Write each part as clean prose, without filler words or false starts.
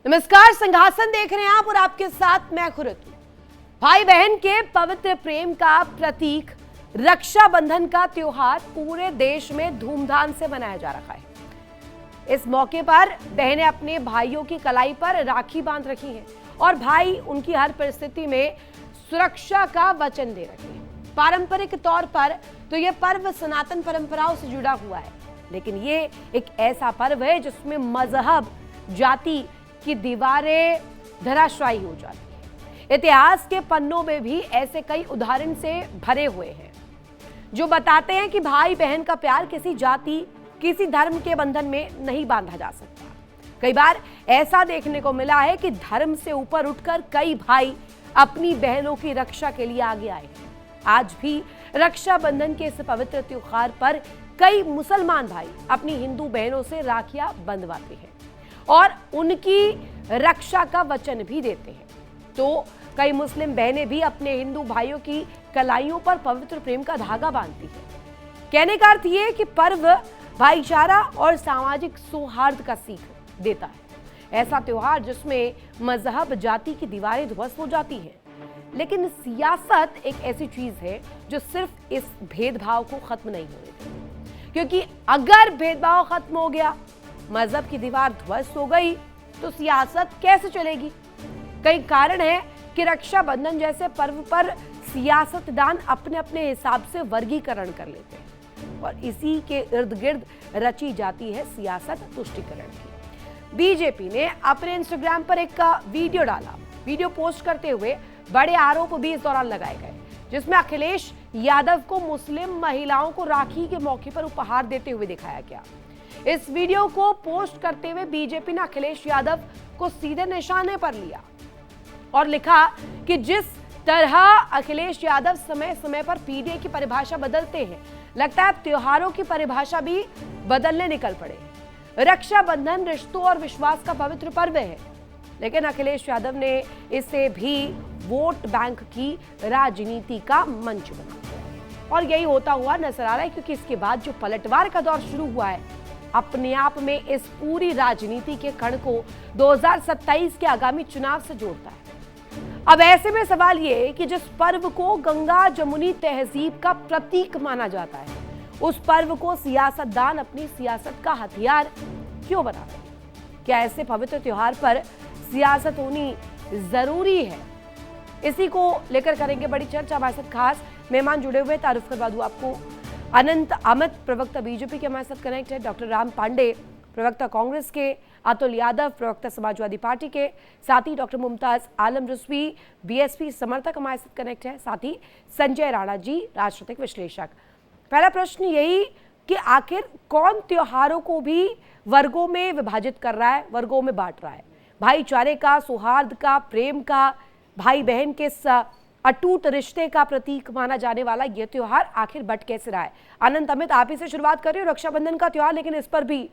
नमस्कार, संघासन देख रहे हैं आप और आपके साथ मैं खुरतू। भाई बहन के पवित्र प्रेम का प्रतीक रक्षाबंधन का त्योहार पूरे देश में धूमधाम से मनाया जा रहा है। इस मौके पर बहनें अपने भाइयों की कलाई पर राखी बांध रखी हैं और भाई उनकी हर परिस्थिति में सुरक्षा का वचन दे रहे हैं। पारंपरिक तौर पर तो यह पर्व सनातन परंपराओं से जुड़ा हुआ है, लेकिन ये एक ऐसा पर्व है जिसमें मजहब, जाति की दीवारें धराशायी हो जाती है। इतिहास के पन्नों में भी ऐसे कई उदाहरण से भरे हुए हैं जो बताते हैं कि भाई बहन का प्यार किसी जाति, किसी धर्म के बंधन में नहीं बांधा जा सकता। कई बार ऐसा देखने को मिला है कि धर्म से ऊपर उठकर कई भाई अपनी बहनों की रक्षा के लिए आगे आए हैं। आज भी रक्षाबंधन के इस पवित्र त्योहार पर कई मुसलमान भाई अपनी हिंदू बहनों से राखियां बंधवाते हैं और उनकी रक्षा का वचन भी देते हैं। तो कई मुस्लिम बहनें भी अपने हिंदू भाइयों की कलाइयों पर पवित्र प्रेम का धागा बांधती हैं। कहने का अर्थ ये कि पर्व भाईचारा और सामाजिक सौहार्द का सीख देता है। ऐसा त्योहार जिसमें मजहब, जाति की दीवारें ध्वस्त हो जाती हैं, लेकिन सियासत एक ऐसी चीज है जो सिर्फ इस भेदभाव को खत्म नहीं होने देती। क्योंकि अगर भेदभाव खत्म हो गया, मजहब की दीवार ध्वस्त हो गई, तो सियासत कैसे चलेगी? कई कारण है कि रक्षाबंधन जैसे पर्व पर सियासतदान अपने अपने हिसाब से वर्गीकरण कर लेते हैं और इसी के इर्द गिर्द रची जाती है सियासत तुष्टीकरण की। बीजेपी ने अपने इंस्टाग्राम पर एक वीडियो डाला। वीडियो पोस्ट करते हुए बड़े आरोप भी इस दौरान लगाए गए, जिसमें अखिलेश यादव को मुस्लिम महिलाओं को राखी के मौके पर उपहार देते हुए दिखाया गया। इस वीडियो को पोस्ट करते हुए बीजेपी ने अखिलेश यादव को सीधे निशाने पर लिया और लिखा कि जिस तरह अखिलेश यादव समय समय पर पीडीए की परिभाषा बदलते हैं, लगता है अब त्योहारों की परिभाषा भी बदलने निकल पड़े। रक्षाबंधन रिश्तों और विश्वास का पवित्र पर्व है, लेकिन अखिलेश यादव ने इसे भी वोट बैंक की राजनीति का मंच बना दिया और यही होता हुआ नजर आ रहा है, क्योंकि इसके बाद जो पलटवार का दौर शुरू हुआ है, अपने आप में इस पूरी राजनीति के कण को 2027 के आगामी चुनाव से जोड़ता है। अब ऐसे में सवाल ये कि जिस पर्व को गंगा जमुनी तहजीब का प्रतीक माना जाता है, उस पर्व को सियासतदान अपनी सियासत का हथियार क्यों बना रहे हैं? क्या ऐसे पवित्र त्योहार पर सियासत होनी जरूरी है? इसी को लेकर करेंगे बड़ी चर्चा। हमारे साथ खास मेहमान जुड़े हुए, तारुफ करवा दूं आपको। अनंत अमित, प्रवक्ता बीजेपी के हमारे साथ कनेक्ट है। डॉक्टर राम पांडे, प्रवक्ता कांग्रेस के। अतुल यादव, प्रवक्ता समाजवादी पार्टी के। साथ ही डॉक्टर मुमताज आलम रिजवी, बीएसपी समर्थक हमारे साथ कनेक्ट है। साथ ही संजय राणा जी, राजनीतिक विश्लेषक। पहला प्रश्न यही कि आखिर कौन त्योहारों को भी वर्गों में विभाजित कर रहा है, वर्गों में बांट रहा है? भाईचारे का, सौहार्द का, प्रेम का, भाई बहन के अटूट रिश्ते का प्रतीक माना जाने वाला यह त्योहार आखिर बट कैसे रहा है? अनंत अमित, आप ही से शुरुआत कर रहे हो। रक्षाबंधन का त्योहार, लेकिन इस पर भी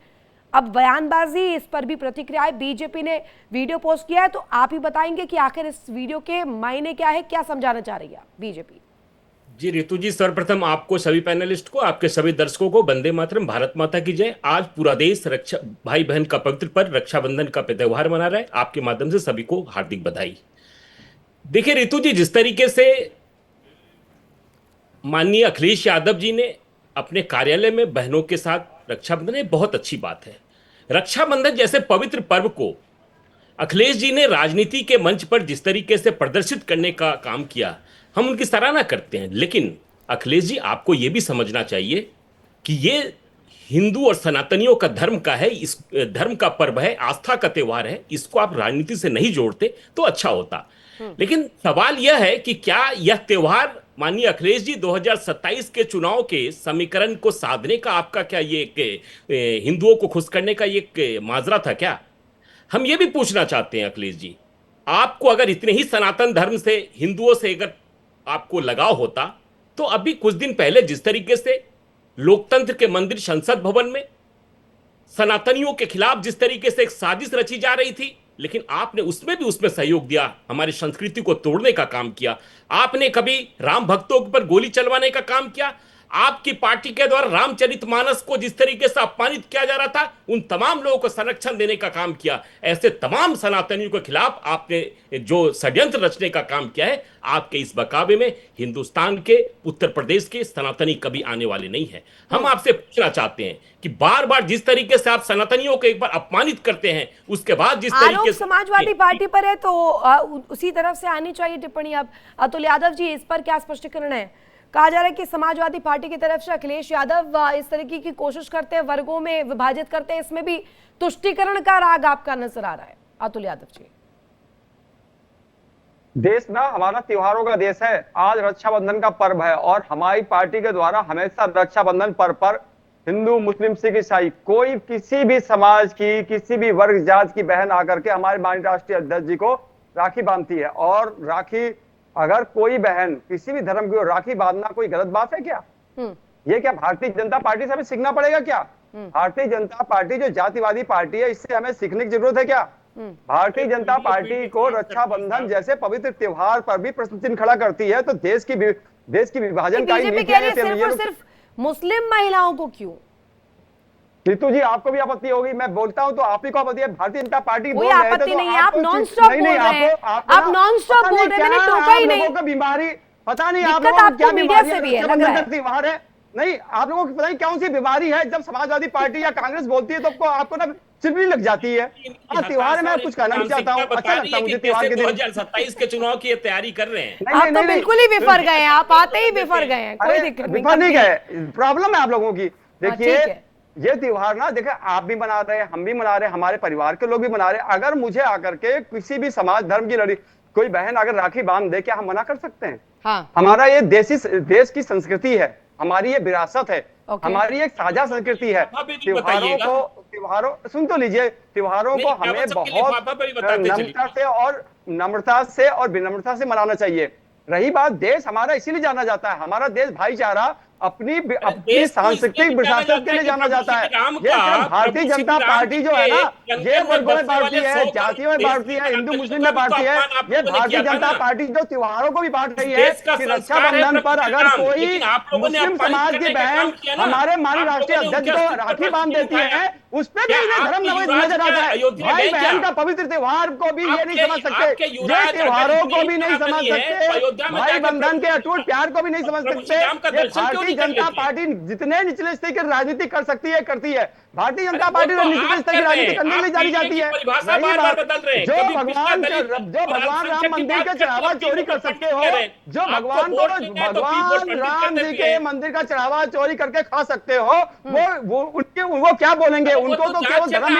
अब बयानबाजी, इस पर भी प्रतिक्रियाएं। बीजेपी ने वीडियो पोस्ट किया है, तो आप ही बताएंगे कि आखिर इस वीडियो के मायने क्या है, क्या समझाना चाह रही है बीजेपी? जी रितु जी, सर्वप्रथम आपको, सभी पैनलिस्ट को, आपके सभी दर्शकों को वंदे मातरम, भारत माता की जय। आज पूरा देश रक्षा भाई बहन का पवित्र पर्व रक्षाबंधन का त्योहार मना रहा है। आपके माध्यम से सभी को हार्दिक बधाई। देखिए रितु जी, जिस तरीके से माननीय अखिलेश यादव जी ने अपने कार्यालय में बहनों के साथ रक्षाबंधन, ये बहुत अच्छी बात है। रक्षाबंधन जैसे पवित्र पर्व को अखिलेश जी ने राजनीति के मंच पर जिस तरीके से प्रदर्शित करने का काम किया, हम उनकी सराहना करते हैं। लेकिन अखिलेश जी, आपको यह भी समझना चाहिए कि ये हिंदू और सनातनियों का धर्म का है, इस धर्म का पर्व है, आस्था का त्योहार है। इसको आप राजनीति से नहीं जोड़ते तो अच्छा होता। लेकिन सवाल यह है कि क्या यह त्योहार माननीय अखिलेश जी 2027 के चुनाव के समीकरण को साधने का आपका क्या ये हिंदुओं को खुश करने का ये माजरा था क्या? हम ये भी पूछना चाहते हैं अखिलेश जी, आपको अगर इतने ही सनातन धर्म से, हिंदुओं से अगर आपको लगाव होता, तो अभी कुछ दिन पहले जिस तरीके से लोकतंत्र के मंदिर संसद भवन में सनातनियों के खिलाफ जिस तरीके से एक साजिश रची जा रही थी, लेकिन आपने उसमें सहयोग दिया, हमारी संस्कृति को तोड़ने का काम किया। आपने कभी राम भक्तों पर गोली चलवाने का काम किया। आपकी पार्टी के द्वारा रामचरितमानस को जिस तरीके से अपमानित किया जा रहा था, उन तमाम लोगों को संरक्षण देने का काम किया। ऐसे तमाम सनातनियों के खिलाफ आपने जो षड्यंत्र रचने का काम किया है, आपके इस बकावे में हिंदुस्तान के, उत्तर प्रदेश के सनातनी कभी आने वाले नहीं है। हम आपसे पूछना चाहते हैं कि बार बार जिस तरीके से आप सनातनियों को एक बार अपमानित करते हैं, उसके बाद जिस तरीके से समाजवादी पार्टी पर है तो उसी तरफ से आनी चाहिए टिप्पणी। अब अतुल यादव जी, इस पर क्या स्पष्टीकरण है? कहा जा रहा है कि समाजवादी पार्टी की तरफ से अखिलेश यादव इस तरीके की कोशिश करते हैं, वर्गों में विभाजित करते हैं, इसमें भी तुष्टीकरण का राग आपका नजर आ रहा है। अतुल यादव जी, देश ना हमारा त्योहारों का देश है। आज रक्षाबंधन का पर्व है और हमारी पार्टी के द्वारा हमेशा रक्षाबंधन पर्व पर हिंदू, मुस्लिम, सिख, ईसाई, कोई किसी भी समाज की, किसी भी वर्ग जात की बहन आकर के हमारे माननीय राष्ट्रीय अध्यक्ष जी को राखी बांधती है। और राखी, अगर कोई बहन किसी भी धर्म की राखी बांधना कोई गलत बात है क्या? ये क्या भारतीय जनता पार्टी से हमें सीखना पड़ेगा क्या? भारतीय जनता पार्टी जो जातिवादी पार्टी है, इससे हमें सीखने की जरूरत है क्या? भारतीय जनता पार्टी को रक्षाबंधन जैसे पवित्र त्योहार पर भी प्रश्न चिन्ह खड़ा करती है, तो देश की विभाजनकारी नीति है। सिर्फ और सिर्फ मुस्लिम महिलाओं को क्यों? ऋतु जी, आपको भी आपत्ति होगी, मैं बोलता हूं तो आप ही को आपत्ति है। भारतीय जनता पार्टी कोई आपत्ति नहीं है, आप नॉन स्टॉप बोल रहे हैं, आप नॉन स्टॉप बोल रहे हैं, मैंने टोका ही नहीं। बीमारी पता नहीं आप लोगों को क्या बीमारी है, त्योहार है नहीं, आप लोगों को पता नहीं कौन सी बीमारी है। जब समाजवादी पार्टी या कांग्रेस बोलती है तो आपको ना चिपड़ी लग जाती है। त्योहार में कुछ कहना नहीं चाहता हूँ, अच्छा लगता है मुझे त्योहार के दिन। 2027 के चुनाव की तैयारी कर रहे हैं। आप तो बिल्कुल ही बिफर गए हैं, आप आते ही बिफर गए हैं, कोई दिक्कत नहीं। बिफर नहीं गए, प्रॉब्लम है आप लोगों की। देखिए ये त्योहार ना, देखिए आप भी मना रहे हैं, हम भी मना रहे हैं, हमारे परिवार के लोग भी मना रहे हैं। अगर मुझे आकर के किसी भी समाज धर्म की लड़ी कोई बहन अगर राखी बांध दे, क्या हम मना कर सकते हैं? हाँ। हमारा ये देश की संस्कृति है, हमारी ये विरासत है, हमारी एक साझा संस्कृति है। त्योहारों सुन तो लीजिए, त्योहारों को हमें बहुत नम्रता से और विनम्रता से मनाना चाहिए। रही बात, देश हमारा इसीलिए जाना जाता है, हमारा देश भाईचारा अपनी सांस्कृतिक विरासत के लिए जाना जाता है। ये भारतीय जनता पार्टी जो है ना, ये वर्गों में बांटती है, जातियों में बांटती है, हिंदू मुस्लिम में बांटती है। ये भारतीय जनता पार्टी जो त्योहारों को भी बांट रही है कि रक्षाबंधन पर अगर कोई मुस्लिम समाज की बहन हमारे माननीय राष्ट्रीय अध्यक्ष को राखी बांध देती है, उस पर भी इन्हें धर्म नजर आता है। भाई बहन का पवित्र त्योहार को भी ये नहीं समझ सकते, ये त्योहारों को भी नहीं समझ सकते, भाई बंधन के अटूट प्यार को भी नहीं समझ सकते। भारतीय जनता पार्टी जितने निचले स्तर की राजनीति कर सकती है करती है। भारतीय जनता पार्टी निचले स्तर की राजनीति करने के लिए जानी जाती है। जो भगवान राम मंदिर का चढ़ावा चोरी कर सकते हो, जो भगवान राम जी के मंदिर का चढ़ावा चोरी करके खा सकते हो, वो क्या बोलेंगे? उनको तो केवल धर्म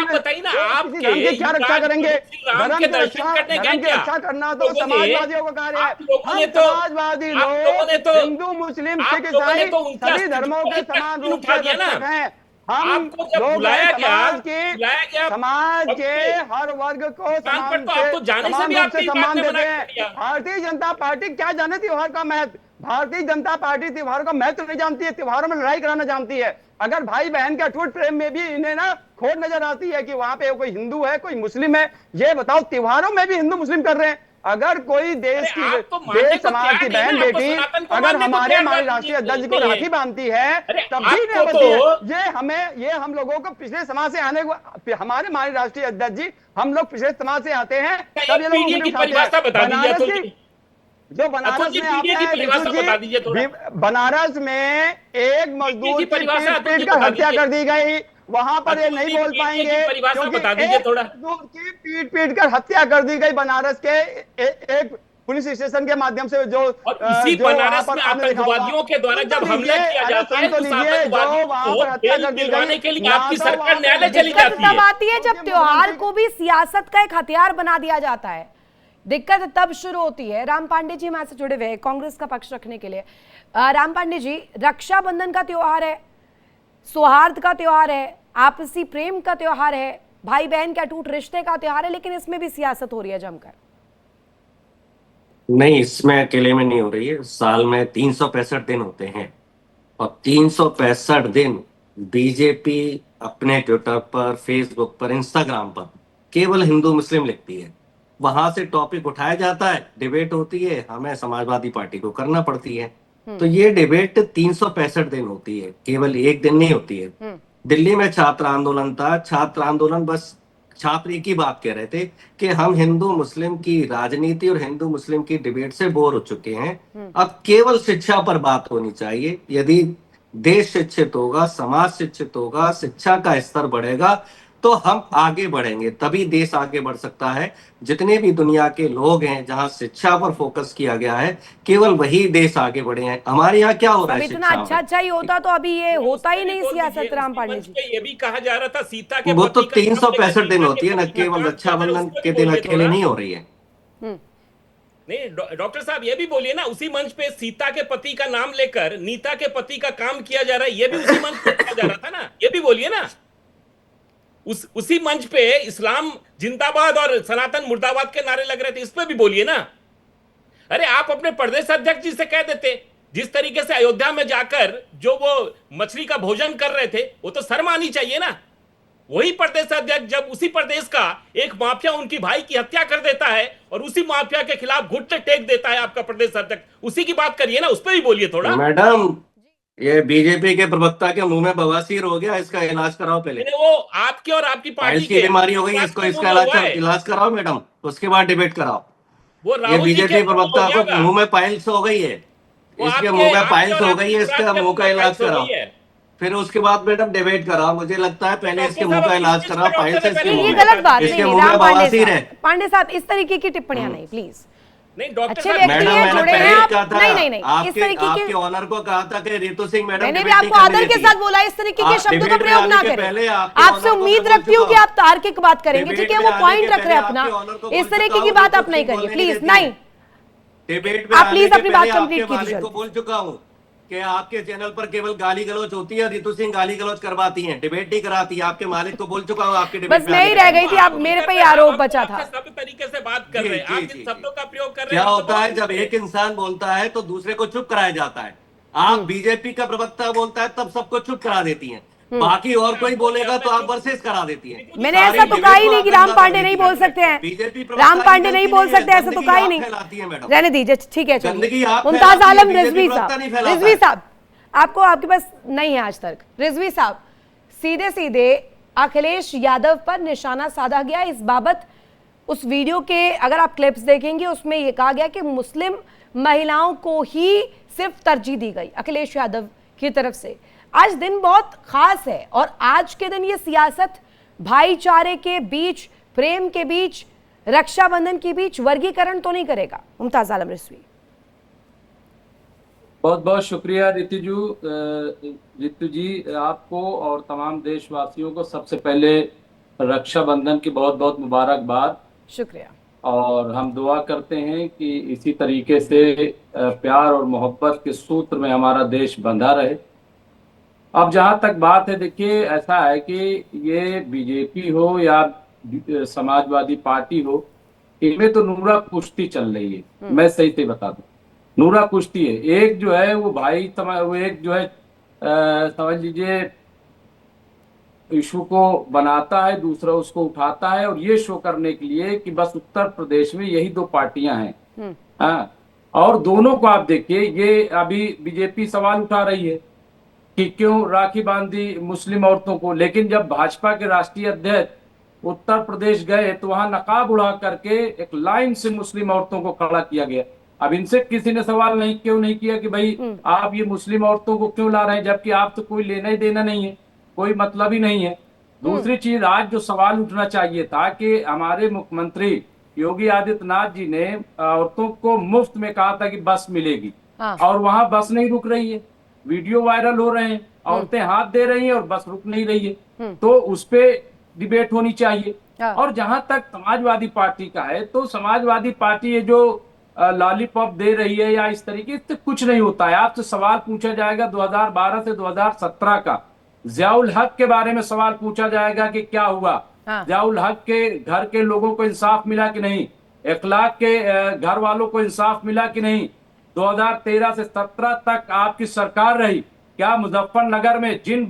की क्या रक्षा करेंगे? धर्म की रक्षा करना तो समाजवादियों का कार्य है। हम समाजवादी लोग हिंदू, मुस्लिम, सिख, ईसाई सभी धर्मों के समान रूप से रक्षक हैं। हम लोग समाज के हर वर्ग को समान रूप से सम्मान देते हैं। भारतीय जनता पार्टी क्या जाने त्योहार का महत्व? भारतीय जनता पार्टी त्योहार का महत्व नहीं जानती है, त्योहारों में लड़ाई कराना जानती है। अगर भाई बहन के अटूट प्रेम में भी इन्हें ना खोट नजर आती है कि वहां पे कोई हिंदू है, कोई मुस्लिम है, ये बताओ त्योहारों में भी हिंदू मुस्लिम कर रहे हैं। अगर कोई देश समाज की बहन बेटी अगर हमारे राष्ट्रीय अध्यक्ष को राखी बांधती है, तब भी ये हम लोगों को पिछले समाज से आने को, हमारे माननीय राष्ट्रीय अध्यक्ष जी, हम लोग पिछले समाज से आते हैं, तब ये लोग जो बनारस में आता है, बनारस में एक मजदूर की पीट कर हत्या कर दी गई। वहां पर ये नहीं बोल पाएंगे क्योंकि पीट कर हत्या कर दी गई बनारस के एक पुलिस स्टेशन के माध्यम से। जो इसी बनारस में आतंकवादियों के द्वारा जब हमला किया जाता है, तो वहां पर हत्या कर दी गई के लिए आपकी सरकार न्यायालय चली जाती है। तब आती है जब त्योहार को भी सियासत का एक हथियार बना दिया जाता है। दिक्कत तब शुरू होती है। राम पांडे जी हमारे से जुड़े हुए हैं कांग्रेस का पक्ष रखने के लिए। राम पांडे जी, रक्षाबंधन का त्योहार है, सौहार्द का त्योहार है, आपसी प्रेम का त्योहार है, भाई बहन के अटूट रिश्ते का त्योहार है, लेकिन इसमें भी सियासत हो रही है जमकर। नहीं, इसमें अकेले में नहीं हो रही है। साल में 365 दिन होते हैं और 365 दिन बीजेपी अपने ट्विटर पर, फेसबुक पर, इंस्टाग्राम पर केवल हिंदू मुस्लिम लिखती है। वहां से टॉपिक उठाया जाता है, डिबेट होती है, हमें समाजवादी पार्टी को करना पड़ती है। तो ये डिबेट 365 दिन होती है, केवल एक दिन नहीं होती है। दिल्ली में छात्र आंदोलन था, छात्र आंदोलन बस छात्र एक ही बात कह रहे थे कि हम हिंदू मुस्लिम की राजनीति और हिंदू मुस्लिम की डिबेट से बोर हो चुके हैं, अब केवल शिक्षा पर बात होनी चाहिए। यदि देश शिक्षित होगा, समाज शिक्षित होगा, शिक्षा का स्तर बढ़ेगा तो हम आगे बढ़ेंगे, तभी देश आगे बढ़ सकता है। जितने भी दुनिया के लोग हैं जहां शिक्षा पर फोकस किया गया है, केवल वही देश आगे बढ़े हैं। हमारे यहाँ क्या हो रहा है? इतना अच्छा ही होता तो अभी ये होता ही नहीं सियासत। राम पांडे जी, ये भी कहा जा रहा था सीता के वो तो 365 दिन होती है ना, केवल रक्षाबंधन के दिन अकेले नहीं हो रही है। नहीं डॉक्टर साहब, ये भी बोलिए ना, उसी मंच पे सीता के पति का नाम लेकर नीता के पति का काम किया जा रहा है, ये भी उसी मंच पे किया जा रहा था ना, ये भी बोलिए ना। उसी मंच पे इस्लाम जिंदाबाद और सनातन मुर्दाबाद के नारे लग रहे थे, इस पे भी बोलिए ना। अरे आप अपने प्रदेश अध्यक्ष जी से कह देते, जिस तरीके से अयोध्या में जाकर जो वो मछली का भोजन कर रहे थे, वो तो शर्म आनी चाहिए ना। वही प्रदेश अध्यक्ष जब उसी प्रदेश का एक माफिया उनकी भाई की हत्या कर देता है और उसी माफिया के खिलाफ घुटने टेक देता है आपका प्रदेश अध्यक्ष, उसी की बात करिए ना, उस पर भी बोलिए थोड़ा। मैडम, ये बीजेपी के प्रवक्ता के मुंह में बवासीर हो गया, इसका इलाज कराओ पहले। वो आपके और आपकी पार्टी की बीमारी हो गई, इसको इसका इलाज कराओ मैडम, उसके बाद डिबेट कराओ। वो ये बीजेपी प्रवक्ता को मुंह में पाइल्स हो गई है, इसके मुंह में पाइल्स हो गई है, इसका मुंह का इलाज कराओ, फिर उसके बाद मैडम डिबेट कराओ। मुझे लगता है पहले इसके मुंह का इलाज कराओ, पाइल्स है इसके मुंह में। ये गलत बात नहीं है राम पांडे साहब, इस तरीके की टिप्पणियां नहीं प्लीज। नहीं डॉक्टर अच्छे व्यक्ति हैं, जुड़े हैं आप। नहीं इस तरीके के, आपके ऑनर को कहा था कि रितु सिंह मैडम, मैंने भी आपको आदर के साथ बोला, इस तरीके के शब्दों का प्रयोग ना करें। आपसे उम्मीद रखती हूँ कि आप तार्किक बात करेंगे, ठीक है, वो पॉइंट रख रहे हैं अपना, इस तरीके की बात आप नहीं करिए प्लीज। नहीं, आप प्लीज अपनी बात कंप्लीट कीजिए। बोल चुका हूँ कि आपके चैनल पर केवल गाली गलौज होती है, रितु सिंह गाली गलौज करवाती हैं, डिबेट नहीं कराती। आपके मालिक को बोल चुका हूँ, आपके डिबेट बस मैं ही रह गई थी, आप मेरे पे ही आरोप बचा था। सब तरीके से बात कर रहे हैं, आप जिन शब्दों का प्रयोग कर रहे हैं। क्या होता है जब एक इंसान बोलता है तो दूसरे को चुप कराया जाता है। आप बीजेपी का प्रवक्ता बोलता है तब सबको चुप करा देती हैं, बाकी और कोई बोलेगा तो आप वर्सेस करा देती हैं। मैंने ऐसा तो कहा ही नहीं कि राम पांडे नहीं बोल सकते हैं, राम पांडे नहीं बोल सकते, ऐसा तो कहा ही नहीं। रहने दीजिए, ठीक है, चलिए। मुमताज आलम रिजवी साहब, आपको आपके पास नहीं है आज तक। रिजवी साहब, सीधे सीधे अखिलेश यादव पर निशाना साधा गया। इस बाबत उस वीडियो के अगर आप क्लिप्स देखेंगे, उसमें यह कहा गया कि मुस्लिम महिलाओं को ही सिर्फ तरजीह दी गई अखिलेश यादव की तरफ से। आज दिन बहुत खास है और आज के दिन ये सियासत भाईचारे के बीच, प्रेम के बीच, रक्षाबंधन के बीच वर्गीकरण तो नहीं करेगा। मुमताज आलम रिजवी, बहुत बहुत शुक्रिया रितु जी, आपको और तमाम देशवासियों को सबसे पहले रक्षाबंधन की बहुत बहुत मुबारकबाद। शुक्रिया। और हम दुआ करते हैं कि इसी तरीके से प्यार और मोहब्बत के सूत्र में हमारा देश बंधा रहे। अब जहाँ तक बात है, देखिए ऐसा है कि ये बीजेपी हो या समाजवादी पार्टी हो, इनमें तो नूरा कुश्ती चल रही है। मैं सही से बता दूं, नूरा कुश्ती है। एक जो है वो भाई, वो एक जो है समझ लीजिए इशू को बनाता है, दूसरा उसको उठाता है, और ये शो करने के लिए कि बस उत्तर प्रदेश में यही दो पार्टियां हैं। हाँ, और दोनों को आप देखिए, ये अभी बीजेपी सवाल उठा रही है कि क्यों राखी बांधी मुस्लिम औरतों को, लेकिन जब भाजपा के राष्ट्रीय अध्यक्ष उत्तर प्रदेश गए तो वहां नकाब उड़ा करके एक लाइन से मुस्लिम औरतों को खड़ा किया गया। अब इनसे किसी ने सवाल क्यों नहीं किया कि भाई आप ये मुस्लिम औरतों को क्यों ला रहे हैं, जबकि आप तो कोई लेना ही देना नहीं है, कोई मतलब ही नहीं है। दूसरी चीज, आज जो सवाल उठना चाहिए था कि हमारे मुख्यमंत्री योगी आदित्यनाथ जी ने औरतों को मुफ्त में कहा था कि बस मिलेगी, और वहां बस नहीं रुक रही है, वीडियो वायरल हो रहे हैं, औरतें हाथ दे रही हैं और बस रुक नहीं रही है। तो उस पे डिबेट होनी चाहिए। और जहां तक समाजवादी पार्टी का है, तो समाजवादी पार्टी ये जो लॉलीपॉप दे रही है या इस तरीके से कुछ नहीं होता है। आपसे सवाल पूछा जाएगा 2012 से 2017 का, जियाउल हक के बारे में सवाल पूछा जाएगा कि क्या हुआ, जियाउल हक के घर के लोगों को इंसाफ मिला कि नहीं, इखलाक के घर वालों को इंसाफ मिला कि नहीं। 2013 से 17 तक आपकी सरकार रही, क्या मुजफ्फरनगर में जिन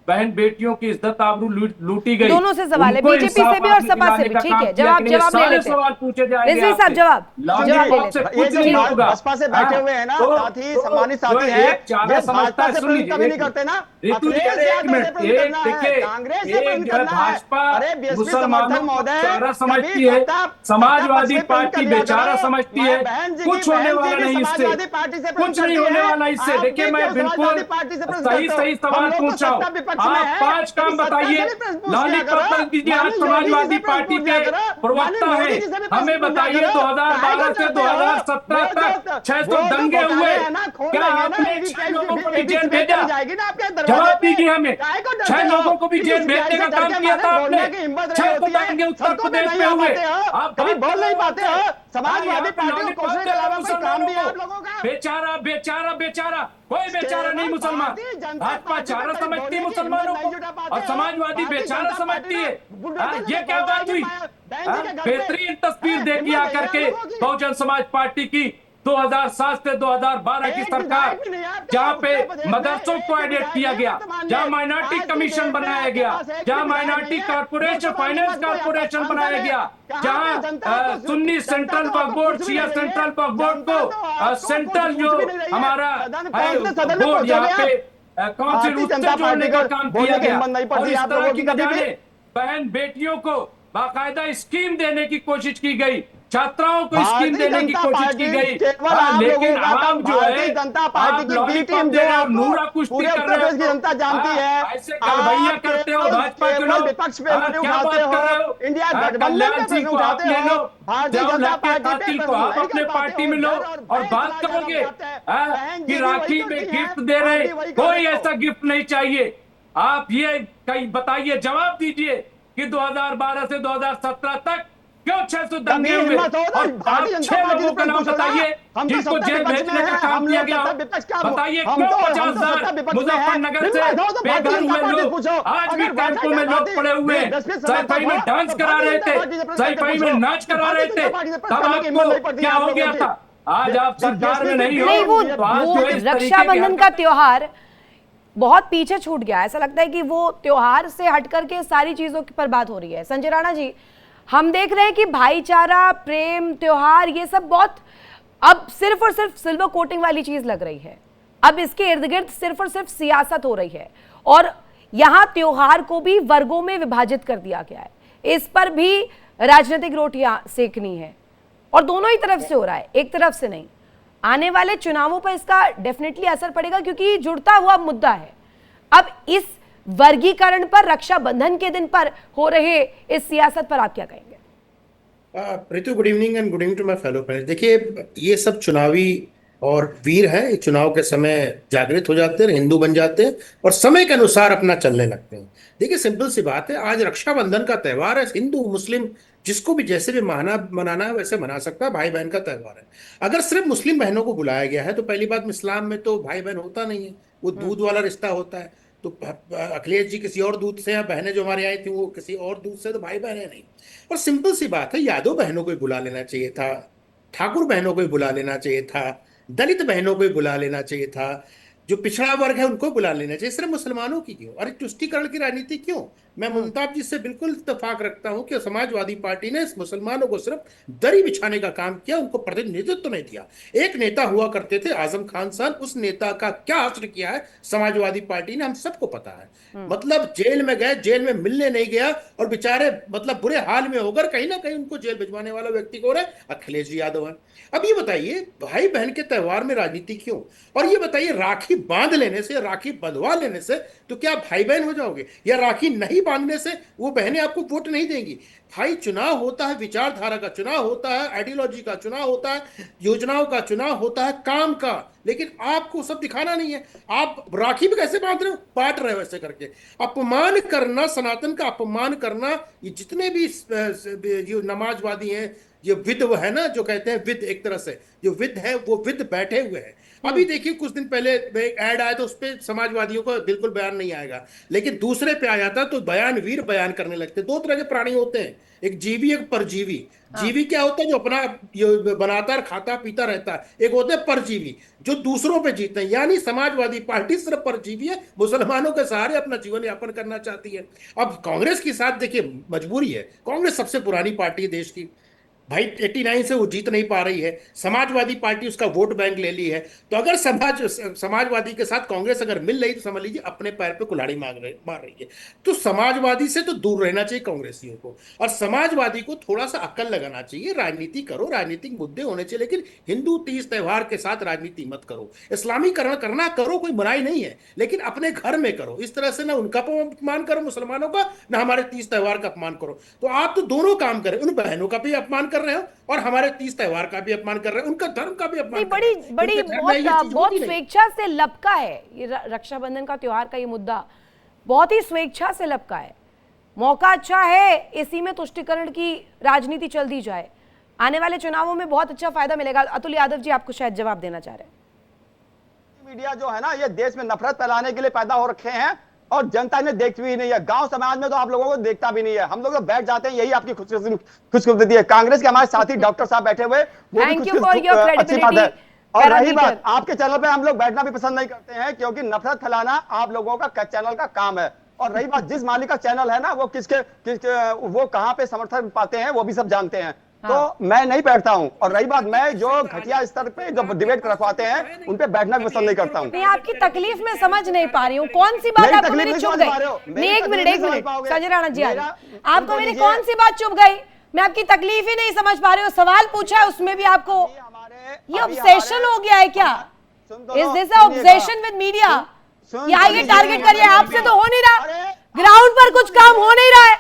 बहन बेटियों की इज्जत आबरू लूटी गई। दोनों से सवाल है, उनको बीजेपी से भी और इंसाफ सपा से भी। दिलाने का ठीक काम है, किया कि ये जवाब ले सारे लेते हैं। सवाल पूछे जाएंगे रिजवी साहब आपसे। जवाब लालजी, ले आपसे लेते हैं। ये कुछ जो नहीं होगा। बसपा से बैठे हुए हैं ना साथी, सम्मानित साथी जो हैं, एक चारा ये समझता भाजपा है, से सुन प्रेम लीजिए, कभी एक नहीं करते ना, ऋतु जी, अखिलेश अरे एक यादव से मिनट, प्रेम एक करना है, देखिए, कांग्रेस से प्रेम एक जो है करना है। भाजपा अरे बीएसपी मुसलमानों समर्थक को महोदय, चारा कभी समझती है, समाजवादी पार्टी बेचारा समझती है, कुछ होने वाला नहीं इससे, समाजवादी पार्टी से प्रेम कुछ नहीं करती होने है। वाला इससे। आप देखिए, भी मैं क्यों बिल्कुल समाजवादी पार्टी से प्रेम सही करते हो? सही हम सवाल लोग तो पूछ रहा हूँ। सत्ता विपक्ष में आप हैं, 5 कभी काम सत्ता बताइए। से भी प्रश्न पूछ लिया लॉलीपॉप करो। रख दीजिए, आप माननीय योगी जी से समाजवादी प्रश्न पार्टी पूछ लिया के करो। प्रवक्ता माननीय हैं, मोदी जी से भी प्रश्न हमें पूछ लिया बताइए करो। काहे 2012 को से डरते हो? 2017 वो तक 600 वो जो दंगे हुए, घोटाले हैं ना, खोल क्या देंगे ना, आपने 6 लोगों को भी जेल एबीसीबीआई भेजा? चली जाएगी ना आपके दरवाजे जवाब पे। दीजिए हमें, काहे को 6 डरते हो? लोगों को भी जेल एबीसीबीआई भेजने से का काम डर के किया मारे था आपने। बोलने की हिम्मत नहीं 6 तो होती है, दंगे उत्तर सड़कों पे प्रदेश नहीं में आ हुए। पाते हो, आप कभी बात बोल नहीं करो पाते हो। समाजवादी पार्टी को कोसने के अलावा कोई काम भी है आप लोगों का? बेचारा बेचारा बेचारा, कोई बेचारा नहीं मुसलमान। भारतीय जनता भाजपा पार्टी चारा पे समझती बोलने है की मुसलमानों हिम्मत को, नहीं जुटा पाते और हो। समाजवादी भारतीय बेचारा जनता पार्टी समझती है। ना बुलडोजर ये क्या लेके बात हुई? बहन जी के घर पे। बेहतरीन तस्वीर देखी हिम्मत आकर है के आप लोगों की। बहुजन समाज पार्टी की 2007 से 2012 की एक सरकार, विधायक भी नहीं है आपके जहां पे उत्तर प्रदेश में, मदरसों एक को एडिट विधायक किया है गया, वर्तमान जहां में। माइनॉरिटी आज की कमीशन डेट में बनाया आपके गया, पास एक भी जहां विधायक माइनॉरिटी नहीं है। कॉर्पोरेशन लोकसभा में फाइनेंस बस कोई कॉर्पोरेशन सांसद बनाया है। गया, कहाँ जहां पे जनता तो सुन्नी जनता सेंट्रल तो वक्फ आपको बोर्ड, कुछ भी शिया नहीं रही है। सेंट्रल वक्फ बोर्ड जनता तो को आपको सेंट्रल कुछ जो भी नहीं रही है। हमारा कौन से सदन में बोर्ड, पहुंचोगे यहाँ पे आप? कौन सी भारतीय रूट से जनता जोड़ने पार्टी का को काम बोलने किया की गया, हिम्मत नहीं और पड़ती इस आप तरह लोगों की की न कभी भी। जाने बहन बेटियों को बाकायदा स्कीम देने की कोशिश की गई, छात्राओं को स्कीम भारतीय देने की जनता कोशिश पार्टी की गई। केवल आप लेकिन लोगों का आम जो भारतीय है, जनता पार्टी आप की बी लॉलीपॉप टीम दे जो रहे हो, आपको नूरा कुश्ती पूरे कर उत्तर रहे प्रदेश की हो, जनता जानती है। ऐसे गड़बैया आप करते हो केवल भाजपा के केवल लोग। विपक्ष पे उंगली क्या उठाते बात कर रहे हो, हो? इंडिया गठबंधन कल्याण पे सिंह प्रश्न को आप उठाते ले लो, हो, भारतीय जाओ जनता लड़के पार्टी पे कातिल को प्रश्न आप नहीं अपने कर पाते पार्टी हो। में लो इधर और बहन बात चला करोगे जाना चाहते हैं। बहन कि जी भी वही राखी में करती हैं, गिफ्ट दे आप रहे, भी वही कर कोई रहे हो। ऐसा गिफ्ट नहीं चाहिए। आप ये कहीं बताइए, जवाब दीजिए कि 2012 से 2017 तक क्यों 600 कभी दंगे हुए, हिम्मत हो तो और भारतीय आप जनता 6 पार्टी से लोगों के प्रश्न नाम पूछो ना। बताइए हम तो जिनको सत्ता जेल विपक्ष में भेजने का हैं, काम हम किया लोग गया सत्ता हो। विपक्ष का बताइए हम क्यों तो 50,000 सत्ता विपक्ष में हैं। मुजफ्फरनगर से हिम्मत हो तो भारतीय बेघर जनता हुए पार्टी से लोग पूछो। आज भी अगर कैंपों में लोग पड़े हुए हैं, सैफई में डांस करा रहे थे, सैफई में नाच करा रहे थे, तब आपको क्या हो गया था? आज आप सरकार में नहीं नहीं, हो, वो तो आज जो है इस तरीके की रक्षाबंधन का हरकत- त्योहार बहुत पीछे छूट गया। ऐसा लगता है कि वो त्योहार से हट करके सारी चीजों पर बात हो रही है। संजय राणा जी, हम देख रहे हैं कि भाईचारा, प्रेम, त्योहार, ये सब बहुत अब सिर्फ और सिर्फ सिल्वर कोटिंग वाली चीज लग रही है। अब इसके इर्द गिर्द सिर्फ और सिर्फ सियासत हो रही है, और यहां त्योहार को भी वर्गों में विभाजित कर दिया गया है। इस पर भी राजनीतिक रोटियां सेकनी है, और दोनों ही तरफ से हो रहा है, एक तरफ से नहीं। आने वाले चुनावों पर इसका डेफिनेटली असर पड़ेगा, क्योंकि ये जुड़ता हुआ मुद्दा है। अब इस वर्गीकरण पर, रक्षाबंधन के दिन पर हो रहे इस सियासत पर आप क्या कहेंगे? Ritu, good evening and good evening to my fellow friends. देखिए, ये सब चुनावी और वीर हैं, ये चुनाव के समय जागृत हो जाते हैं, हिंदू बन जाते हैं और समय के अनुसार अपना चलने लगते हैं। देखिए, सिंपल सी बात है, आज रक्षाबंधन का त्यौहार है। हिंदू मुस्लिम जिसको भी जैसे भी मनाना है वैसे मना सकता है, भाई बहन का त्यौहार है। अगर सिर्फ मुस्लिम बहनों को बुलाया गया है तो पहली बात, इस्लाम में तो भाई बहन होता नहीं है, वो दूध वाला रिश्ता होता है। तो अखिलेश जी किसी और दूध से, या बहनें जो हमारे आई थी वो किसी और दूध से, तो भाई बहनें नहीं। और सिंपल सी बात है, यादव बहनों को ही बुला लेना चाहिए था, ठाकुर बहनों को ही बुला लेना चाहिए था, दलित बहनों को ही बुला लेना चाहिए था, जो पिछड़ा वर्ग है उनको बुला लेना चाहिए। सिर्फ मुसलमानों की क्यों? अरे तुष्टीकरण की राजनीति क्यों? मैं मुमताज जी से बिल्कुल इत्तेफाक रखता हूं कि समाजवादी पार्टी ने मुसलमानों को सिर्फ दरी बिछाने का काम किया, उनको प्रतिनिधित्व नहीं दिया। एक नेता हुआ करते थे आजम खान साहब, उस नेता का क्या असर किया है समाजवादी पार्टी ने, हम सबको पता है। मतलब जेल में गए, जेल में मिलने नहीं गया, और बेचारे मतलब बुरे हाल में होकर कहीं ना कहीं उनको जेल भिजवाने वाला व्यक्ति कौन है? अखिलेश जी यादव है। अब ये बताइए, भाई बहन के त्यौहार में राजनीति क्यों? और ये बताइए, राखी बांध लेने से, राखी बंधवा लेने से तो क्या भाई बहन हो जाओगे? या राखी नहीं बांधने से वो बहनें आपको वोट नहीं देंगी? भाई, चुनाव होता है, विचारधारा का चुनाव होता है, आइडियोलॉजी का चुनाव होता है, योजनाओं का चुनाव होता है, काम का। लेकिन आपको सब दिखाना नहीं है। आप राखी भी कैसे बांध रहे हो? बांट रहे हो ऐसे करके। अपमान करना, सनातन का अपमान करना, ये जितने भी जो नमाजवादी हैं, ये विद है ना, जो कहते हैं विद, एक तरह से जो विद है वो विद बैठे हुए हैं। अभी देखिए कुछ दिन पहले ऐड आया तो उस पर समाजवादियों का बिल्कुल बयान नहीं आएगा, लेकिन दूसरे पे आ जाता तो बयान वीर बयान करने लगते। दो तरह के प्राणी होते हैं, एक जीवी एक परजीवी। जीवी क्या होता है? जो अपना बनाता है, खाता पीता रहता है। एक होते हैं परजीवी, जो दूसरों पे जीते हैं। यानी समाजवादी पार्टी सिर्फ परजीवी है, मुसलमानों के सहारे अपना जीवन यापन करना चाहती है। अब कांग्रेस के साथ देखिए मजबूरी है, कांग्रेस सबसे पुरानी पार्टी है देश की भाई, 89 से वो जीत नहीं पा रही है। समाजवादी पार्टी उसका वोट बैंक ले ली है। तो अगर समाजवादी के साथ कांग्रेस अगर मिल रही तो समझ लीजिए अपने पैर पे कुल्हाड़ी मार रही है। तो समाजवादी से तो दूर रहना चाहिए कांग्रेसियों को, और समाजवादी को थोड़ा सा अक्ल लगाना चाहिए। राजनीति करो, राजनीतिक मुद्दे होने चाहिए, लेकिन हिंदू तीज त्योहार के साथ राजनीति मत करो। इस्लामीकरण करना करो, कोई बुराई नहीं है, लेकिन अपने घर में करो। इस तरह से ना उनका अपमान करो मुसलमानों का, ना हमारे तीज त्योहार का अपमान करो। तो आप तो दोनों काम करें, उन बहनों का भी अपमान कर रहे हो और हमारे तीज त्योहार का भी अपमान कर रहे हैं, उनका धर्म का भी अपमान कर रहे हैं। बड़ी बहुत स्वेच्छा से लपका है ये रक्षाबंधन का त्योहार का ये मुद्दा, बहुत ही स्वेच्छा से लपका है। मौका अच्छा है इसी में तुष्टीकरण की राजनीति चल दी जाए, आने वाले चुनावों में बहुत अच्छा फायदा मिलेगा। अतुल यादव जी आपको शायद जवाब देना चाह रहे हैं। मीडिया जो है ना, ये देश में नफरत फैलाने के लिए पैदा हो रखे हैं और जनता ने देखती भी नहीं है। गांव समाज में तो आप लोगों को देखता भी नहीं है। हम लोग तो बैठ जाते हैं, यही आपकी खुशकिस्मती है। कांग्रेस के हमारे साथी डॉक्टर साहब बैठे हुए, वो भी अच्छी बात है। और रही बात, आपके चैनल पे हम लोग बैठना भी पसंद नहीं करते हैं, क्योंकि नफरत फैलाना आप लोगों का चैनल का काम है। और रही बात, जिस मालिक का चैनल है ना, वो किसके वो कहां पे समर्थन पाते हैं वो भी सब जानते हैं। तो मैं नहीं बैठता हूं। और रही बात, मैं जो घटिया स्तर पे जो डिबेट रखवाते हैं उन पे बैठना भी पसंद नहीं करता हूं। मैं आपकी तकलीफ में समझ नहीं पा रही हूँ, कौन सी बात आपको मेरी चुभ गई? एक मिनट संजय राणा जी, आपको मेरी कौन सी बात चुभ गई? मैं आपकी तकलीफ ही नहीं समझ पा रही हूँ। सवाल पूछा है उसमें भी आपको ये ऑब्सेशन हो गया है क्या? Is this obsession with media? ये टारगेट करिए, आपसे तो हो नहीं रहा, ग्राउंड पर कुछ काम हो नहीं रहा है।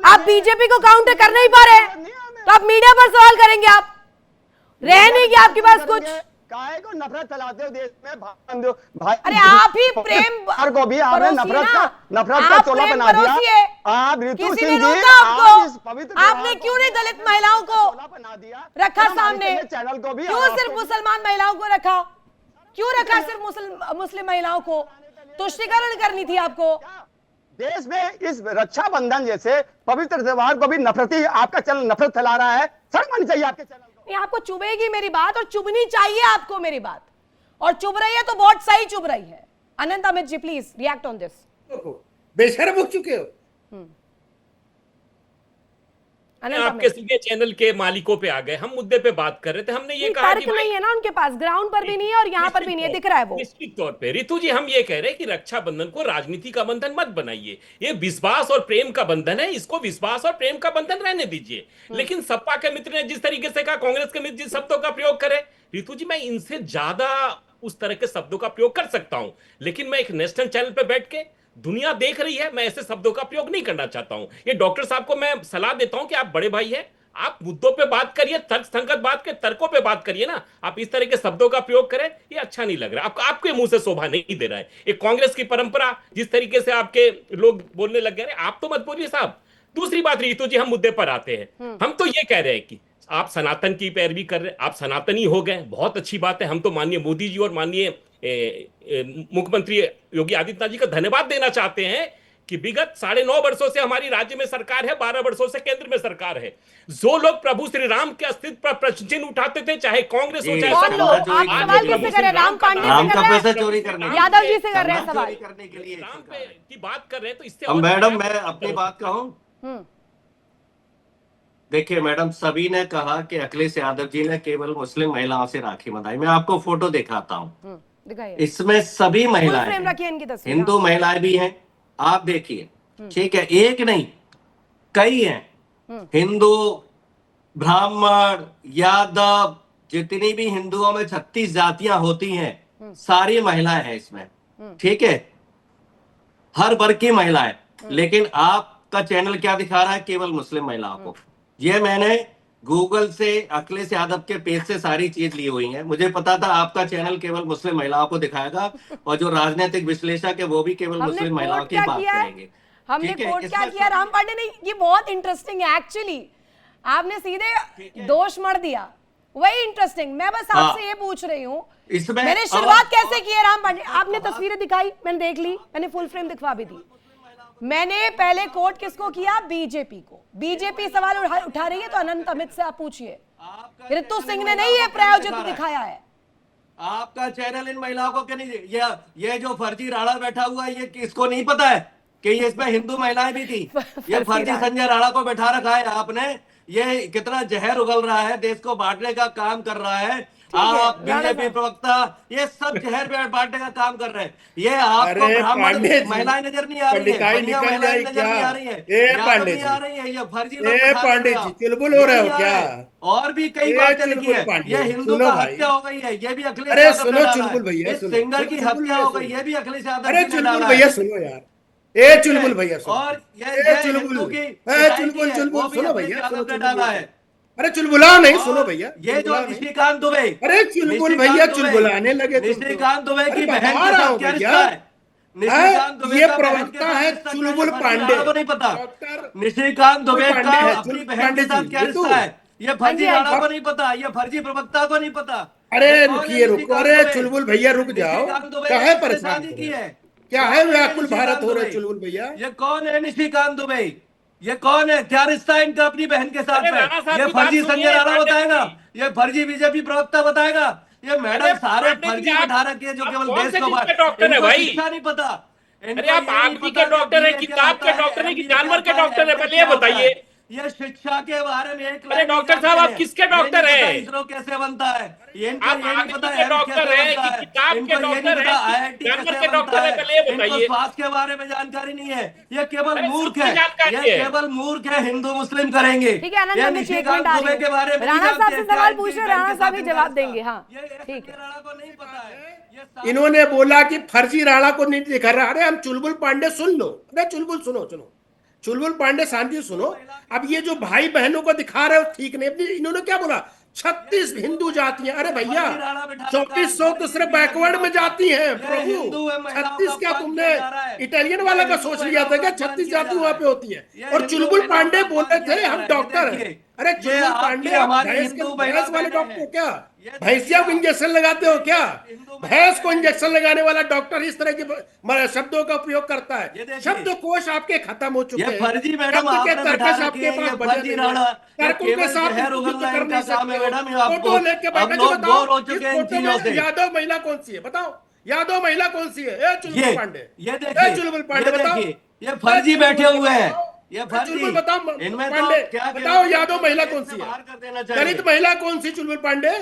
आप बीजेपी को काउंटर कर नहीं पा रहे, तो आप मीडिया पर सवाल करेंगे? आप रह नहीं गया आपके पास कुछ? काहे को नफरत फैलाते हो देश में भाई? अरे आप ही प्रेम को भी आपने नफरत का चोला बना दिया। आप ऋतु सिंह जी, आपने क्यों नहीं दलित महिलाओं को रखा सामने? चैनल को भी क्यों सिर्फ मुसलमान महिलाओं को रखा? क्यों रखा सिर्फ मुस्लिम महिलाओं को? तुष्टीकरण करनी थी आपको। देश में इस रक्षाबंधन जैसे पवित्र त्योहार को भी नफरती आपका चैनल नफरत फैला रहा है। शर्म आनी चाहिए आपके चैनल को। आपको चुभेगी मेरी बात, और चुभनी चाहिए आपको मेरी बात, और चुभ रही है तो बहुत सही चुभ रही है। अनंत Amit ji please react on this. बेशर्म हो चुके हो। आपके सीधे चैनल के मालिकों पे आ गए। हम मुद्दे पे बात कर रहे थे, हमने ये कहा कि नहीं है ना उनके पास, ग्राउंड पर भी नहीं है और यहाँ पर भी नहीं है, दिख रहा है वो। निश्चित तौर पे रितु जी, हम ये कह रहे हैं कि रक्षाबंधन को राजनीति का बंधन मत बनाइए। ये विश्वास और प्रेम का बंधन है, इसको विश्वास और प्रेम का बंधन रहने दीजिए। लेकिन सपा के मित्र ने जिस तरीके से कहा, कांग्रेस के मित्र जिस शब्दों का प्रयोग करे, रितु जी मैं इनसे ज्यादा उस तरह के शब्दों का प्रयोग कर सकता हूं, लेकिन मैं एक नेशनल चैनल पे बैठ के, दुनिया देख रही है, मैं ऐसे शब्दों का प्रयोग नहीं करना चाहता हूं। ये डॉक्टर साहब को मैं सलाह देता हूं कि आप बड़े भाई हैं, आप मुद्दों पे बात करिए, तर्क संगत बात के तर्कों पे बात करिए ना। आप इस तरह के शब्दों का प्रयोग करें, ये अच्छा नहीं लग रहा। आपके मुंह से शोभा नहीं दे रहा है। एक कांग्रेस की परंपरा जिस तरीके से आपके लोग बोलने लग गए, आप तो मत बोलिए साहब। दूसरी बात रितु जी, हम मुद्दे पर आते हैं। हम तो ये कह रहे हैं कि आप सनातन की पैरवी कर रहे हैं, आप सनातनी हो गए, बहुत अच्छी बात है। हम तो माननीय मोदी जी और माननीय मुख्यमंत्री योगी आदित्यनाथ जी का धन्यवाद देना चाहते हैं कि विगत 9.5 वर्षों से हमारी राज्य में सरकार है, 12 वर्षों से केंद्र में सरकार है। जो लोग प्रभु श्री राम के अस्तित्व पर प्रश्न चिन्ह उठाते थे, चाहे कांग्रेस हो चाहे सवाल किससे कर रहे हैं? राम पांडे का पैसा चोरी करने, यादव जी से कर रहे हैं सवाल करने के लिए राम पे की बात कर रहे हैं, तो इससे मैडम मैं अपनी बात कहूं। देखिए मैडम, सभी ने कहा कि अखिलेश यादव जी ने केवल मुस्लिम महिलाओं से राखी बंधाई। मैं आपको फोटो दिखाता हूँ, इसमें सभी महिलाएं, हिंदू महिलाएं भी हैं, आप देखिए, ठीक है, एक नहीं कई हैं। हिंदू, ब्राह्मण, यादव, जितनी भी हिंदुओं में 36 जातियां होती हैं, सारी महिलाएं हैं इसमें, ठीक है, हर वर्ग की महिलाएं। लेकिन आपका चैनल क्या दिखा रहा है? केवल मुस्लिम महिलाओं को। ये मैंने गूगल से, अखिलेश यादव के पेज से सारी चीज ली हुई है। मुझे पता था आपका चैनल केवल मुस्लिम महिलाओं को दिखाएगा, और जो राजनीतिक विश्लेषक है वो भी केवल मुस्लिम महिलाओं की बात करेंगे। हमने कोर्ट क्या किया राम पांडे ने? ये बहुत इंटरेस्टिंग है एक्चुअली। आपने सीधे दोष मढ़ दिया, वही इंटरेस्टिंग। मैं बस आपसे ये पूछ रही हूँ, इसमें मैंने शुरुआत कैसे की है राम पांडे, आपने तस्वीरें दिखाई, मैंने देख ली, मैंने फुल फ्रेम दिखवा भी दी। मैंने पहले कोट किसको किया? बीजेपी को। बीजेपी सवाल उठा रही है तो अनंत अमित से आप पूछिए। ऋतु सिंह ने नहीं है प्रायोजित दिखाया है। आपका चैनल इन महिलाओं को क्या नहीं, ये जो फर्जी राणा बैठा हुआ है, ये किसको नहीं पता है कि ये इसमें हिंदू महिलाएं भी थी? ये फर्जी संजय राणा को बैठा रखा है आपने। ये कितना जहर उगल रहा है, देश को बांटने का काम कर रहा है। आप बीजेपी प्रवक्ता ये सब जहर बांटने का काम कर रहे हैं। ये आपको ब्राह्मण महिलाएं नजर नहीं आ रही है, महिलाएं नजर नहीं आ रही है, नहीं आ रही है। ये फर्जी पांडे जी चुलबुल हो रहे हो क्या? और भी कई बातें लिखी है। ये हिंदू का हत्या हो गई है, ये भी अखिलेश अरे यादव सुनो ने डाला चुलबुल है। भैया, इस सिंगर की हत्या हो गई, ये भी अखिलेश यादव अरे ने चुलबुल डाला भैया है। सुनो यार, ए चुलबुल भैया सुनो, और ये चुलबुल हिंदू की चुलबुल चुलबुल सुनो भैया, यादव ने डाला है। अरे चुलबुला नहीं, सुनो भैया, ये जो निशिकांत दुबे, अरे चुलबुल भैया चुलबुलाने लगे। निशिकांत दुबे की बहन बता के रहा साथ हूँ क्या भैया, रिश्ता है? निशिकांत दुबे ये का बहन के प्रवक्ता साथ है रिश्ता चुलबुल क्या है? पांडे, को नहीं पता। डॉक्टर निशिकांत दुबे पांडे का है, अपनी बहन पांडे के साथ जी, क्या ऋतु। रिश्ता है? ये फर्जी हाँ जी, राणा को नहीं पता, ये फर्जी प्रवक्ता को नहीं पता। अरे ये कौन है रुकिए रुको, निशिकांत अरे दुबे? चुलबुल भैया रुक जाओ, निशिकांत दुबे क्या ने है किससे परेशान शादी की है? क्या कौन है व्याकुल निशिकांत भारत हो रहे दुबे? चुलबुल भैया? ये कौन है निशिकांत दुबे? ये कौन है? क्या रिश्ता है इनका अपनी बहन के साथ अरे में? राणा साहब ये की बात फर्जी सुनिए, संजय राणा पांडे बताएगा, जी। ये फर्जी बीजेपी प्रवक्ता बताएगा। ये मैडम सारे पांडे जी, फर्जी आप- बैठा रखे हैं जो आप केवल कौन देश से को चीज के डॉक्टर है इनको भाई? शिक्षा नहीं पता। अरे आप आंखी के डॉक्टर है, किताब के डॉक्टर है कि जानवर के डॉक्टर है? पहले ये बताइए। ये शिक्षा के बारे में एक अरे डॉक्टर साहब, आप किसके डॉक्टर हैं? इसरो कैसे बनता है इनको आप ये नहीं पता आंखी के एम्स डॉक्टर कैसे हैं बनता कि है, किताब के इनको ये नहीं डॉक्टर पता हैं कि आईआईटी जानवर कैसे के बनता डॉक्टर हैं? है, पहले ये इनको बताइए। स्वास्थ्य के बारे में जानकारी नहीं है। ये केवल अरे मूर्ख सबकी है, जानकारी ये है। केवल मूर्ख है, हिंदू मुस्लिम करेंगे। ठीक है, आनंद ये अमित जी, एक निशिकांत मिनट आ दुबे रही के बारे हूँ। में राणा नहीं साहब से जानते, सवाल क्या पूछ रहे, इनकी राणा बहन के साहब ही साथ जवाब इनका देंगे। हाँ ये ठीक है। राणा को नहीं पता है। ये इन्होंने बोला कि फर्जी राणा को नहीं दिखा रहा। अरे हम चुलबुल पांडे सुन लो, अरे चुलबुल सुनो सुनो, चुलबुल पांडे शांति सुनो। अब ये जो भाई बहनों को दिखा रहे हो ठीक नहीं, अपनी इन्होंने क्या बोला 36 हिंदू जातियां। अरे भैया 3400 तो सिर्फ बैकवर्ड में जाती हैं प्रभु, 36 क्या तुमने इटालियन वाला का सोच लिया था क्या? 36 जाति वहां पे होती है। और चुलबुल पांडे बोले थे हम डॉक्टर हैं। अरे चुलबुल पांडे आप भैंस वाले डॉक्टर हो क्या? भैंसिया को इंजेक्शन लगाते हो क्या? भैंस को इंजेक्शन लगाने वाला डॉक्टर इस तरह के शब्दों का उपयोग करता है। शब्दकोश आपके खत्म हो चुके हैं, फर्जी मैडम शब्द के आपने तर्कश बिठा आपके रखी है, पास ये फर्जी राणा, तर्कों के साथ जहर युद्ध उगलना कर इनका नहीं काम है सकते मैडम। हो। फोटो लेके बैठा जी, बताओ बोर हो चुके इस हैं इन फोटो चीजों में से। यादव महिला कौन सी है? बताओ यादव महिला कौन सी है? ए चुलबुल पांडे, ये ए देखिए, चुलबुल पांडे बताओ। ये फर्जी बैठे हुए हैं, ये फर्जी। चुलबुल बताओ इनमें पांडे, क्या बताओ यादव महिला कौन सी है? बाहर कर देना चाहिए। दलित महिला कौन सी? चुलबुल पांडे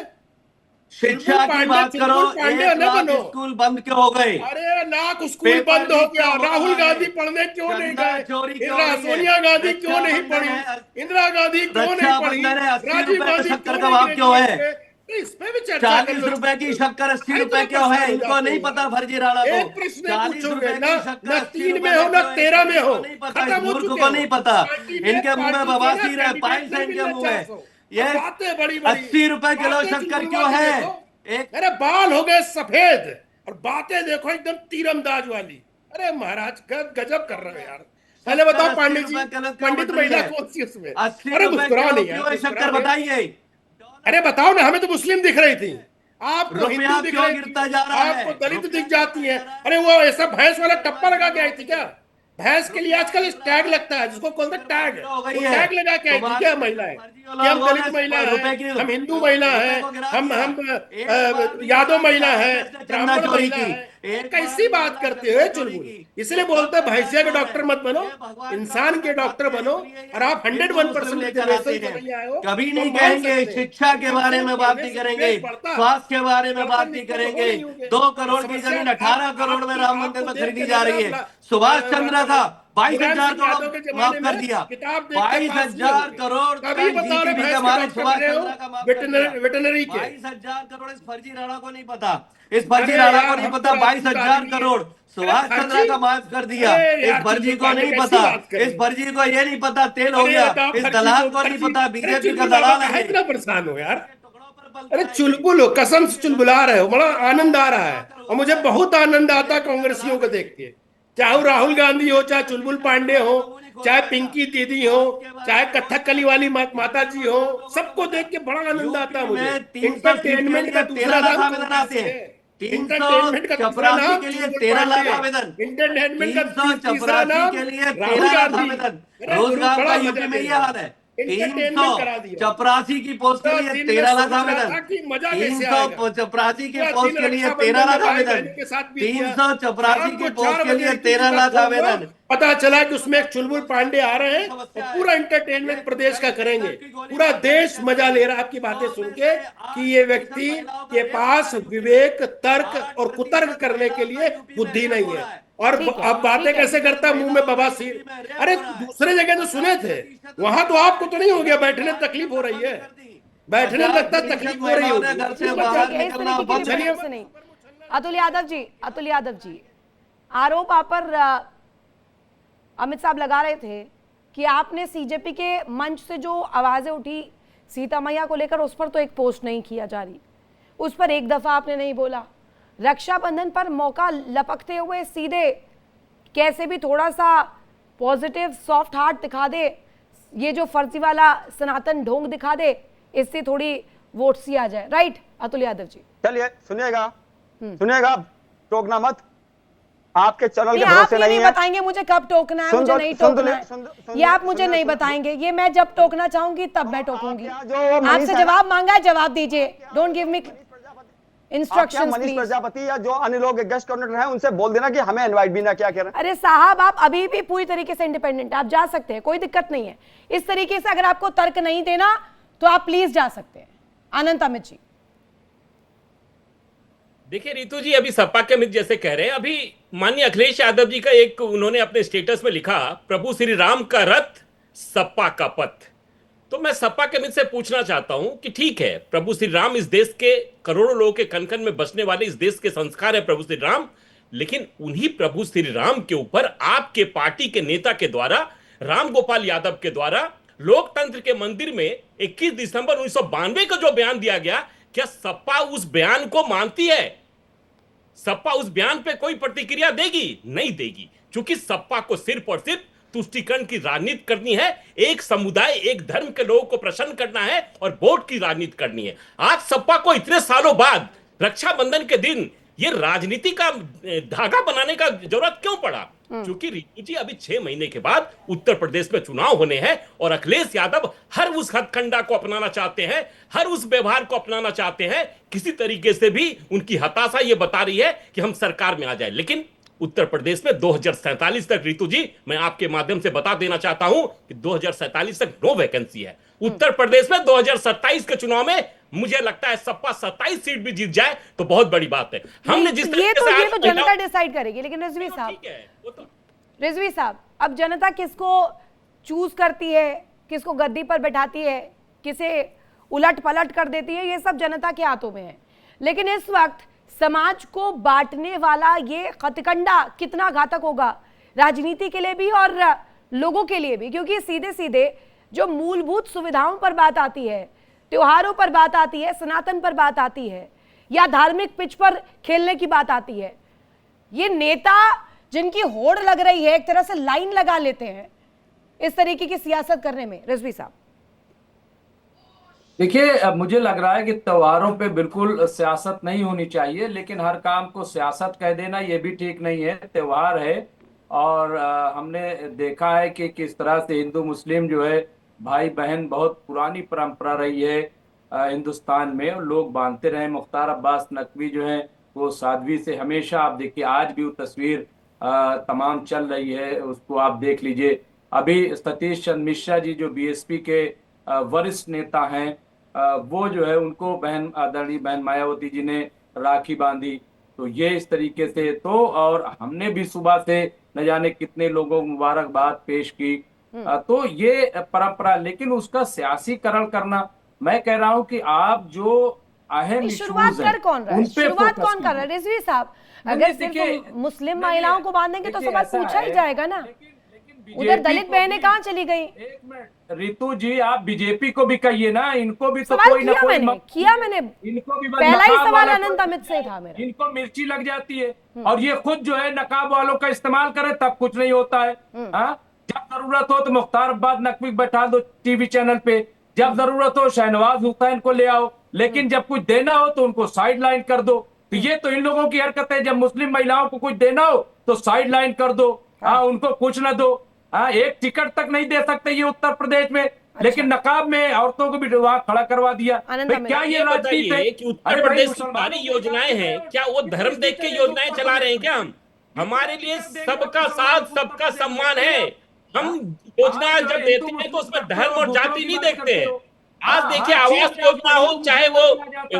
शिक्षा की बात करो, पांडे 1 न लाख बनो। स्कूल बंद क्यों हो गए? अरे लाख स्कूल पेपर बंद हो लीक गया। क्यों हो राहुल रहा है? गांधी पढ़ने क्यों नहीं चंदा गए? चोरी क्यों इंदिरा नहीं है? सोनिया गांधी क्यों नहीं रक्षाबंधन पढ़ी? है, इंदिरा गांधी क्यों नहीं पढ़ी? रक्षाबंधन है, 80 राजीव रुपए गांधी शक्कर क्यों का नहीं भाव क्यों है? ग्रेजुएट हुए? इस पे भी चर्चा कर 40 लो। रुपए की शक्कर 80 अरे रुपए इतना क्यों है? परेशान हो इनको जाते नहीं हो। पता फर्जी राणा को। एक प्रश्न 40 पूछोगे रुपए ना, की शक्कर ना 80 3 रुपए में हो ना क्यों है? 13 में हो, इनको नहीं पता, खत्म इस हो मूर्ख चुके को हो। नहीं पता। पार्टी में इनके मुंह में पार्टी के बवासीर है, कैंडिडेट पाइल्स है नहीं इनके मिलने मुंह में। 400। ये बातें बड़ी बड़ी, 80 रुपए किलो बातें शक्कर चुलबुलवा क्यों के है? देखो। एक अरे बाल हो गए सफेद और बातें देखो एकदम तीरंदाज वाली। अरे महाराज गजब कर रहे हो यार। पहले बताओ पांडे जी, पंडित महिला कौन सी उसमें? 80 अरे रुपए मुस्कुराओ किलो नहीं यार, क्यों है शक्कर मुस्कुराओ नहीं। बताइए। अरे बताओ ना, हमें तो मुस्लिम दिख रही थी, आपको रुपया हिंदू दिख क्यों रही थी, गिरता जा रहा है? आपको दलित दिख जाती है। अरे वो ऐसा भैंस वाला टप्पा लगा के आई थी क्या? भैंस के लिए आजकल टैग लगता है जिसको बोलते टैग, हो गई वो है। टैग लगा के आई थी क्या महिला है कि हम दलित महिला है, हम हिंदू महिला है, हम यादव महिला है, ब्राह्मण महिला है? कैसी बात करते हो चुलबुल? इसलिए बोलते भैंसिया के डॉक्टर मत बनो, इंसान के डॉक्टर बनो। और आप 101% रिजर्वेशन के लिए आए हो, कभी तो नहीं मान कहेंगे सकते हैं। शिक्षा के बारे में बात नहीं से करेंगे, पेट बढ़ता, स्वास्थ्य के बारे में बात नहीं तो करेंगे। नहीं होंगे। 2 करोड़ की समस्या जमीन 18 करोड़ में राम मंदिर में आपको खरीदी देख जा के रही है। लगा, सुभाष चंद्र था 22,000 यादव करोड़ के जमाने माफ में कर दिया, किताब देख के पास 22,000 नहीं करोड़ का कभी बता रहे GDP भैंस का के मालिक डॉक्टर सुभाष रहे हो, चंद्र का माफ कर दिया। वेटनरी के 22,000 करोड़ इस फर्जी राणा को नहीं पता, इस फर्जी अरे राणा यार, को नहीं हम पता। तो 22,000 आदमी करोड़ सुभाष फर्जी? चंद्र का माफ कर दिया। अरे इस यार, फर्जी तुम को नहीं कैसी पता, बात कर रहे इस हो? फर्जी को ये नहीं पता तेल हो अरे गया, बताओ, इस फर्जी दलाल को को नहीं फर्जी- पता अरे बीजेपी का चुलबुल दलाल बाबा, है। इतना परेशान हो यार। अरे चुलबुल हो, कसम से चुलबुला रहे हो, बड़ा आनंद आ रहा है। और मुझे बहुत आनंद आता है कांग्रेसियों को देख के। चाहे वो राहुल गांधी हो, चाहे चुलबुल पांडे हो, चाहे पिंकी दीदी हो, चाहे कथकली वाली माता जी हो, सबको देख के बड़ा आनंद आता है मुझे। इंटरटेनमेंट का दूसरा नाम आवेदन आते हैं। इंटरटेनमेंट का दूसरा नाम के लिए 13 लाख आवेदन, इंटरटेनमेंट का तीसरा 384 नाम के लिए राहुल 13 लाख गांधी। आवेदन। अरे रोजगार बड़ा का मजा यूपी में दे ये रहा हाल है। इंटरटेनमेंट करा दिया। 384 की पोस्ट के लिए 13 लाख आवेदन, 384 की पोस्ट के लिए 13 लाख आवेदन, 384 की पोस्ट के लिए 13 लाख आवेदन। पता चला कि उसमें एक चुलबुल पांडे आ रहे हैं और पूरा इंटरटेनमेंट प्रदेश का करेंगे। पूरा देश मजा ले रहा है आपकी बातें सुन के कि ये व्यक्ति के पास विवेक, तर्क और कुतर्क करने के लिए बुद्धि नहीं है। और अब बातें कैसे करता मुंह में बवासीर। अरे दूसरे जगह तो सुने थे, वहां तो आपको तो नहीं हो गया, बैठने में तकलीफ हो रही है, बैठने में लगता तकलीफ हो रही होगी। अतुल यादव जी, आरोप आप पर अमित साहब लगा रहे थे कि आपने सीजेपी के मंच से जो आवाजें उठी सीता मैया को लेकर, उस पर तो एक पोस्ट नहीं किया जारी, उस पर एक दफा आपने नहीं बोला। रक्षाबंधन पर मौका लपकते हुए सीधे कैसे भी थोड़ा सा पॉजिटिव सॉफ्ट हार्ट दिखा दे, ये जो फर्जी वाला सनातन ढोंग दिखा दे, इससे थोड़ी वोट सी आ जाए। राइट अतुल यादव जी, चलिए सुनिएगा, टोकना मत, आपके चैनल के भरोसे नहीं है। बताएंगे मुझे कब टोकना है, मुझे नहीं टोकना है, ये आप मुझे नहीं बताएंगे। ये मैं जब टोकना चाहूंगी तब मैं टोकूंगी। आपसे जवाब मांगा है, जवाब दीजिए। Don't give me instructions Manish please. Prajapati या जो अन्य लोग गेस्ट कोऑर्डिनेटर हैं उनसे बोल देना कि हमें इनवाइट भी ना क्या करें। अरे साहब, आप अभी भी पूरी तरीके से इंडिपेंडेंट, आप जा सकते हैं, कोई दिक्कत नहीं है। इस तरीके से अगर आपको तर्क नहीं देना तो आप प्लीज जा सकते हैं। अनंत अमित जी, देखिए रितु जी, अभी सपा के अमित जैसे कह रहे हैं, अभी माननीय अखिलेश यादव जी का एक उन्होंने अपने स्टेटस में लिखा, प्रभु श्री राम का रथ सपा का पथ। तो मैं सपा के अमित से पूछना चाहता हूं कि ठीक है, प्रभु श्री राम इस देश के करोड़ों लोगों के कण कण में बसने वाले इस देश के संस्कार है प्रभु श्री राम, लेकिन उन्हीं प्रभु श्री राम के ऊपर आपके पार्टी के नेता के द्वारा, राम गोपाल यादव के द्वारा लोकतंत्र के मंदिर में 21 दिसंबर 1992 का जो बयान दिया गया, क्या सपा उस बयान को मानती है? सपा उस बयान पे कोई प्रतिक्रिया देगी? नहीं देगी, क्योंकि सपा को सिर्फ और सिर्फ तुष्टीकरण की राजनीति करनी है, एक समुदाय एक धर्म के लोगों को प्रसन्न करना है और वोट की राजनीति करनी है। आज सपा को इतने सालों बाद रक्षाबंधन के दिन ये राजनीति का धागा बनाने का जरूरत क्यों पड़ा? क्योंकि रितु जी, अभी 6 महीने के बाद उत्तर प्रदेश में चुनाव होने हैं और अखिलेश यादव हर उस हथकंडा को अपनाना चाहते हैं, हर उस व्यवहार को अपनाना चाहते हैं। किसी तरीके से भी उनकी हताशा ये बता रही है कि हम सरकार में आ जाए, लेकिन उत्तर प्रदेश में 2047 तक, रितु जी मैं आपके माध्यम से बता देना चाहता हूं कि 2047 तक नो वैकेंसी है। उत्तर प्रदेश में 2027 के चुनाव में मुझे लगता है सपा 27 सीट भी जीत जाए तो बहुत बड़ी बात है। हमने जिस ये तो जनता डिसाइड करेगी, लेकिन रिजवी साहब, अब जनता किसको चूज करती है, किसको गद्दी पर बैठाती है, किसे उलट पलट कर देती है, ये सब जनता के हाथों में है। लेकिन इस वक्त समाज को बांटने वाला ये खतकंडा कितना घातक होगा राजनीति के लिए भी और लोगों के लिए भी, क्योंकि सीधे सीधे जो मूलभूत सुविधाओं पर बात आती है, त्योहारों पर बात आती है, सनातन पर बात आती है, या धार्मिक पिच पर खेलने की बात आती है, ये नेता जिनकी होड़ लग रही है, एक तरह से लाइन लगा लेते हैं इस तरीके की सियासत करने में। रिजवी साहब, देखिए, मुझे लग रहा है कि त्योहारों पे बिल्कुल सियासत नहीं होनी चाहिए, लेकिन हर काम को सियासत कह देना ये भी ठीक नहीं है। त्योहार है और हमने देखा है कि किस तरह से हिंदू मुस्लिम जो है भाई बहन, बहुत पुरानी परंपरा रही है हिंदुस्तान में, और लोग बांधते रहे। मुख्तार अब्बास नकवी जो है वो साध्वी से हमेशा, आप देखिए आज भी वो तस्वीर तमाम चल रही है, उसको आप देख लीजिए। अभी सतीश चंद्र मिश्रा जी जो बीएसपी के वरिष्ठ नेता हैं, वो जो है उनको बहन आदरणीय बहन मायावती जी ने राखी बांधी। तो ये इस तरीके से, तो और हमने भी सुबह से न जाने कितने लोगों को मुबारकबाद पेश की। तो ये परंपरा, लेकिन उसका सियासीकरण करना, मैं कह रहा हूं कि आप जो अहम शुरुआत कर कौन रहा है, शुरुआत कौन कर रहा है? रिजवी साहब, अगर सिर्फ मुस्लिम महिलाओं को बांधेंगे तो सवाल पूछा ही जाएगा ना। लेकिन उधर दलित बहनें कहाँ चली गई? एक मिनट रितु जी, आप बीजेपी को भी कहिए ना, इनको भी तो सवाल कोई ना कोई किया मैंने इनको भी पहला ही नकाब सवाल वाला अनंत अमित से था मेरा। इनको मिर्ची लग जाती है और ये खुद जो है नकाब वालों का इस्तेमाल करे तब कुछ नहीं होता है। हाँ, जब जरूरत हो तो मुख्तार अब्बास नकवी बैठा दो टीवी चैनल पे, जब जरूरत हो शहनवाज हुसैन को ले आओ, लेकिन जब कुछ देना हो तो उनको साइड लाइन कर दो। तो ये तो इन लोगों की हरकत है, जब मुस्लिम महिलाओं को कुछ देना हो तो साइड लाइन कर दो, हाँ उनको कुछ ना दो। हाँ, एक टिकट तक नहीं दे सकते ये उत्तर प्रदेश में, लेकिन नकाब में औरतों को भी वहां खड़ा करवा दिया। क्या ये राजनीति है कि उत्तर प्रदेश की सारी योजनाएं हैं, क्या वो धर्म देख के योजनाएं चला रहे हैं क्या? हम हमारे लिए सबका साथ सबका सम्मान है। हम योजना जब देते हैं तो उसमें धर्म और जाति नहीं देखते हैं। आज देखिए, आवास योजना हो चाहे वो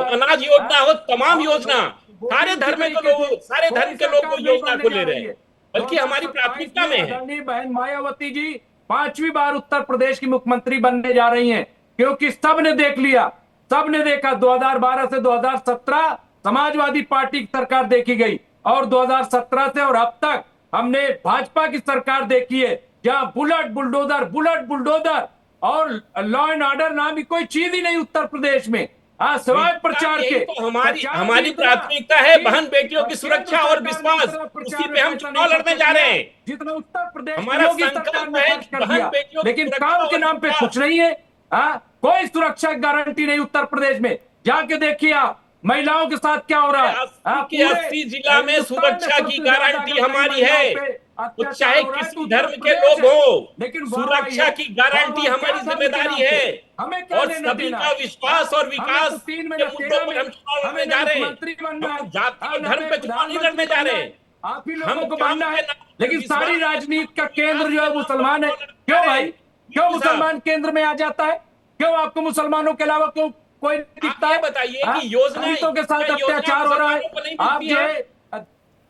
अनाज योजना हो, तमाम योजना सारे धर्म के लोग, सारे धर्म के लोग वो योजना को ले रहे हैं, बल्कि हमारी प्राथमिकता में है। बहन मायावती जी 5वीं बार उत्तर प्रदेश की मुख्यमंत्री बनने जा रही हैं, क्योंकि सबने देख लिया, सबने देखा 2012 से 2017 समाजवादी पार्टी की सरकार देखी गई, और 2017 से और अब तक हमने भाजपा की सरकार देखी है, जहां बुलेट बुलडोजर और लॉ एंड ऑर्डर नाम की कोई चीज ही नहीं उत्तर प्रदेश में। हाँ, सिवाय प्रचार के। तो हमारी प्राथमिकता है बहन बेटियों की सुरक्षा और विश्वास, उसी पे हम चुनाव लड़ने जा रहे हैं। जितना उत्तर प्रदेश हमारा संकल्प है कि बहन बेटियों, लेकिन काम के नाम पे कुछ नहीं है। हाँ, कोई सुरक्षा गारंटी नहीं उत्तर प्रदेश में। जाके देखिए आप महिलाओं के साथ क्या हो रहा है। 80 जिला में सुरक्षा की गारंटी हमारी है, चाहे किसी धर्म के लोग हो, सुरक्षा की गारंटी हमारी जिम्मेदारी है, और सभी का विश्वास और विकास के मुद्दों पर हम चुनाव लड़ने जा रहे हैं। जाति और धर्म पे चुनाव नहीं लड़ने जा रहे हैं। आप ही लोगों को बनना है, लेकिन सारी राजनीति का केंद्र जो है मुसलमान है। क्यों भाई, क्यों मुसलमान केंद्र में आ जाता है? क्यों आपको मुसलमानों के अलावा क्यों कोई दिखता है? बताइए कि योजना के साथ अत्याचार हो रहा है, आप जो है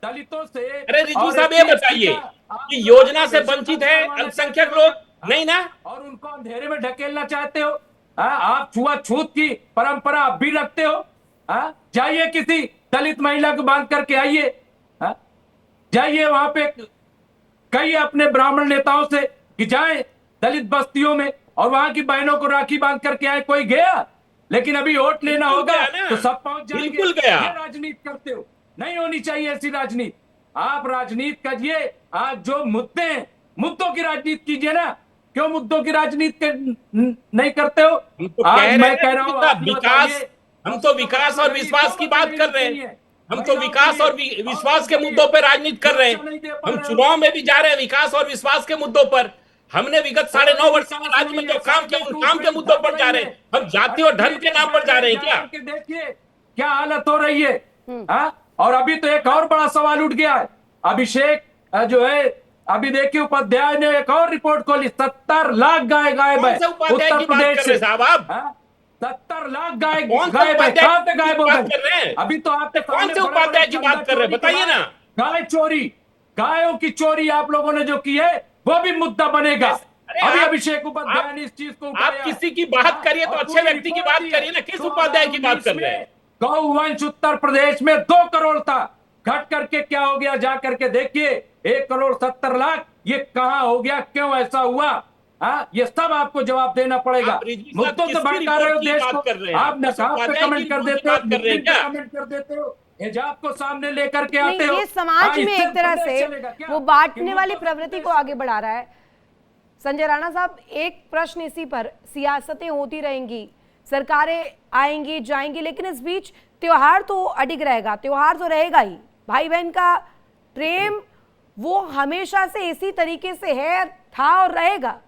दलितों से। अरे रिजू साहब, ये बताइए कि योजना से वंचित है अल्पसंख्यक लोग नहीं ना, और उनको अंधेरे में ढकेलना चाहते हो। आप छुआछूत की परंपरा अब भी रखते हो। जाइए किसी दलित महिला को बांध करके आइए, जाइए वहां पे कई अपने ब्राह्मण नेताओं से कि जाए दलित बस्तियों में और वहां की बहनों को राखी बांध करके आए। कोई गया? लेकिन अभी वोट लेना होगा तो सब पहुंच जाएंगे। बिल्कुल गया। ये राजनीति करते हो, नहीं होनी चाहिए ऐसी राजनीति। आप राजनीति करिए, आज जो मुद्दे हैं मुद्दों की राजनीति कीजिए ना। क्यों मुद्दों की राजनीति नहीं करते हो? आज मैं कह रहा हूं विकास, हम तो विकास और विश्वास की बात कर रहे हैं। हम तो विकास और विश्वास के मुद्दों पर राजनीति कर रहे हैं। हम चुनाव में भी जा रहे हैं विकास और विश्वास के मुद्दों पर। हमने विगत 9.5 वर्ष में राज्य में जो काम किया उन काम के मुद्दों पर जा रहे हैं। हम जाति और धर्म के नाम पर जा रहे हैं क्या? देखिए क्या हालत हो रही है। और अभी तो एक और बड़ा सवाल उठ गया है। अभिषेक जो है, अभी देखिए उपाध्याय ने एक और रिपोर्ट खोली, 70 लाख गाय गायब है उत्तर प्रदेश से। 70 लाख गाय गायब है। कहां पे गायब हो गए? अभी तो आपके कौन से उपाध्याय की बात कर रहे हैं, बताइए ना। गाय चोरी, गायों की चोरी आप लोगों ने जो की है वो भी मुद्दा बनेगा। अभी अभिषेक उपाध्याय ने इस चीज को आप किसी की बात करिए तो अच्छे व्यक्ति की बात करिए ना। किस उपाध्याय की बात कर रहे हैं? गौवंश उत्तर प्रदेश में 2 करोड़ था, घट करके क्या हो गया जा करके देखिए 1,70,00,000। ये कहां हो गया, क्यों ऐसा हुआ? ये सब आपको जवाब देना पड़ेगा। मुद्दों से भटका रहे हो देश को। आप नकाब पे कमेंट कर देते हो, कमेंट कर देते हो, हिजाब को सामने लेकर के आते हो। ये समाज में एक तरह से वो बांटने वाली प्रवृत्ति को आगे बढ़ा रहा है। संजय राणा साहब, एक प्रश्न इसी पर, सियासतें होती रहेंगी, सरकारें आएंगी जाएंगी, लेकिन इस बीच त्योहार तो अडिग रहेगा, त्योहार तो रहेगा ही। भाई बहन का प्रेम वो हमेशा से इसी तरीके से है, था और रहेगा।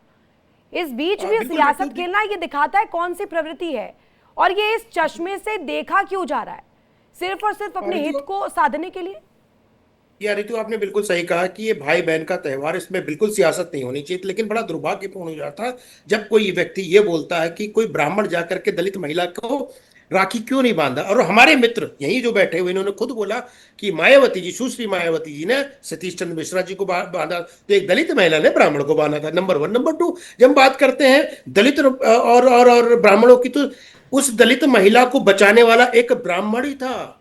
इस बीच भी सियासत खेलना ये दिखाता है कौन सी प्रवृत्ति है, और ये इस चश्मे से देखा क्यों जा रहा है, सिर्फ और सिर्फ अपने हित को साधने के लिए। या ऋतु, आपने बिल्कुल सही कहा कि ये भाई बहन का त्योहार, इसमें बिल्कुल सियासत नहीं होनी चाहिए। लेकिन बड़ा दुर्भाग्यपूर्ण हो जाता है जब कोई व्यक्ति ये बोलता है कि कोई ब्राह्मण जाकर के दलित महिला को राखी क्यों नहीं बांधा। और हमारे मित्र यही जो बैठे हुए, इन्होंने खुद बोला कि मायावती जी, सुश्री मायावती जी ने सतीश चंद्र मिश्रा जी को बांधा, तो एक दलित महिला ने ब्राह्मण को बांधा था। नंबर 1। नंबर 2, जब हम बात करते हैं दलित और ब्राह्मणों की, तो उस दलित महिला को बचाने वाला एक ब्राह्मण ही था।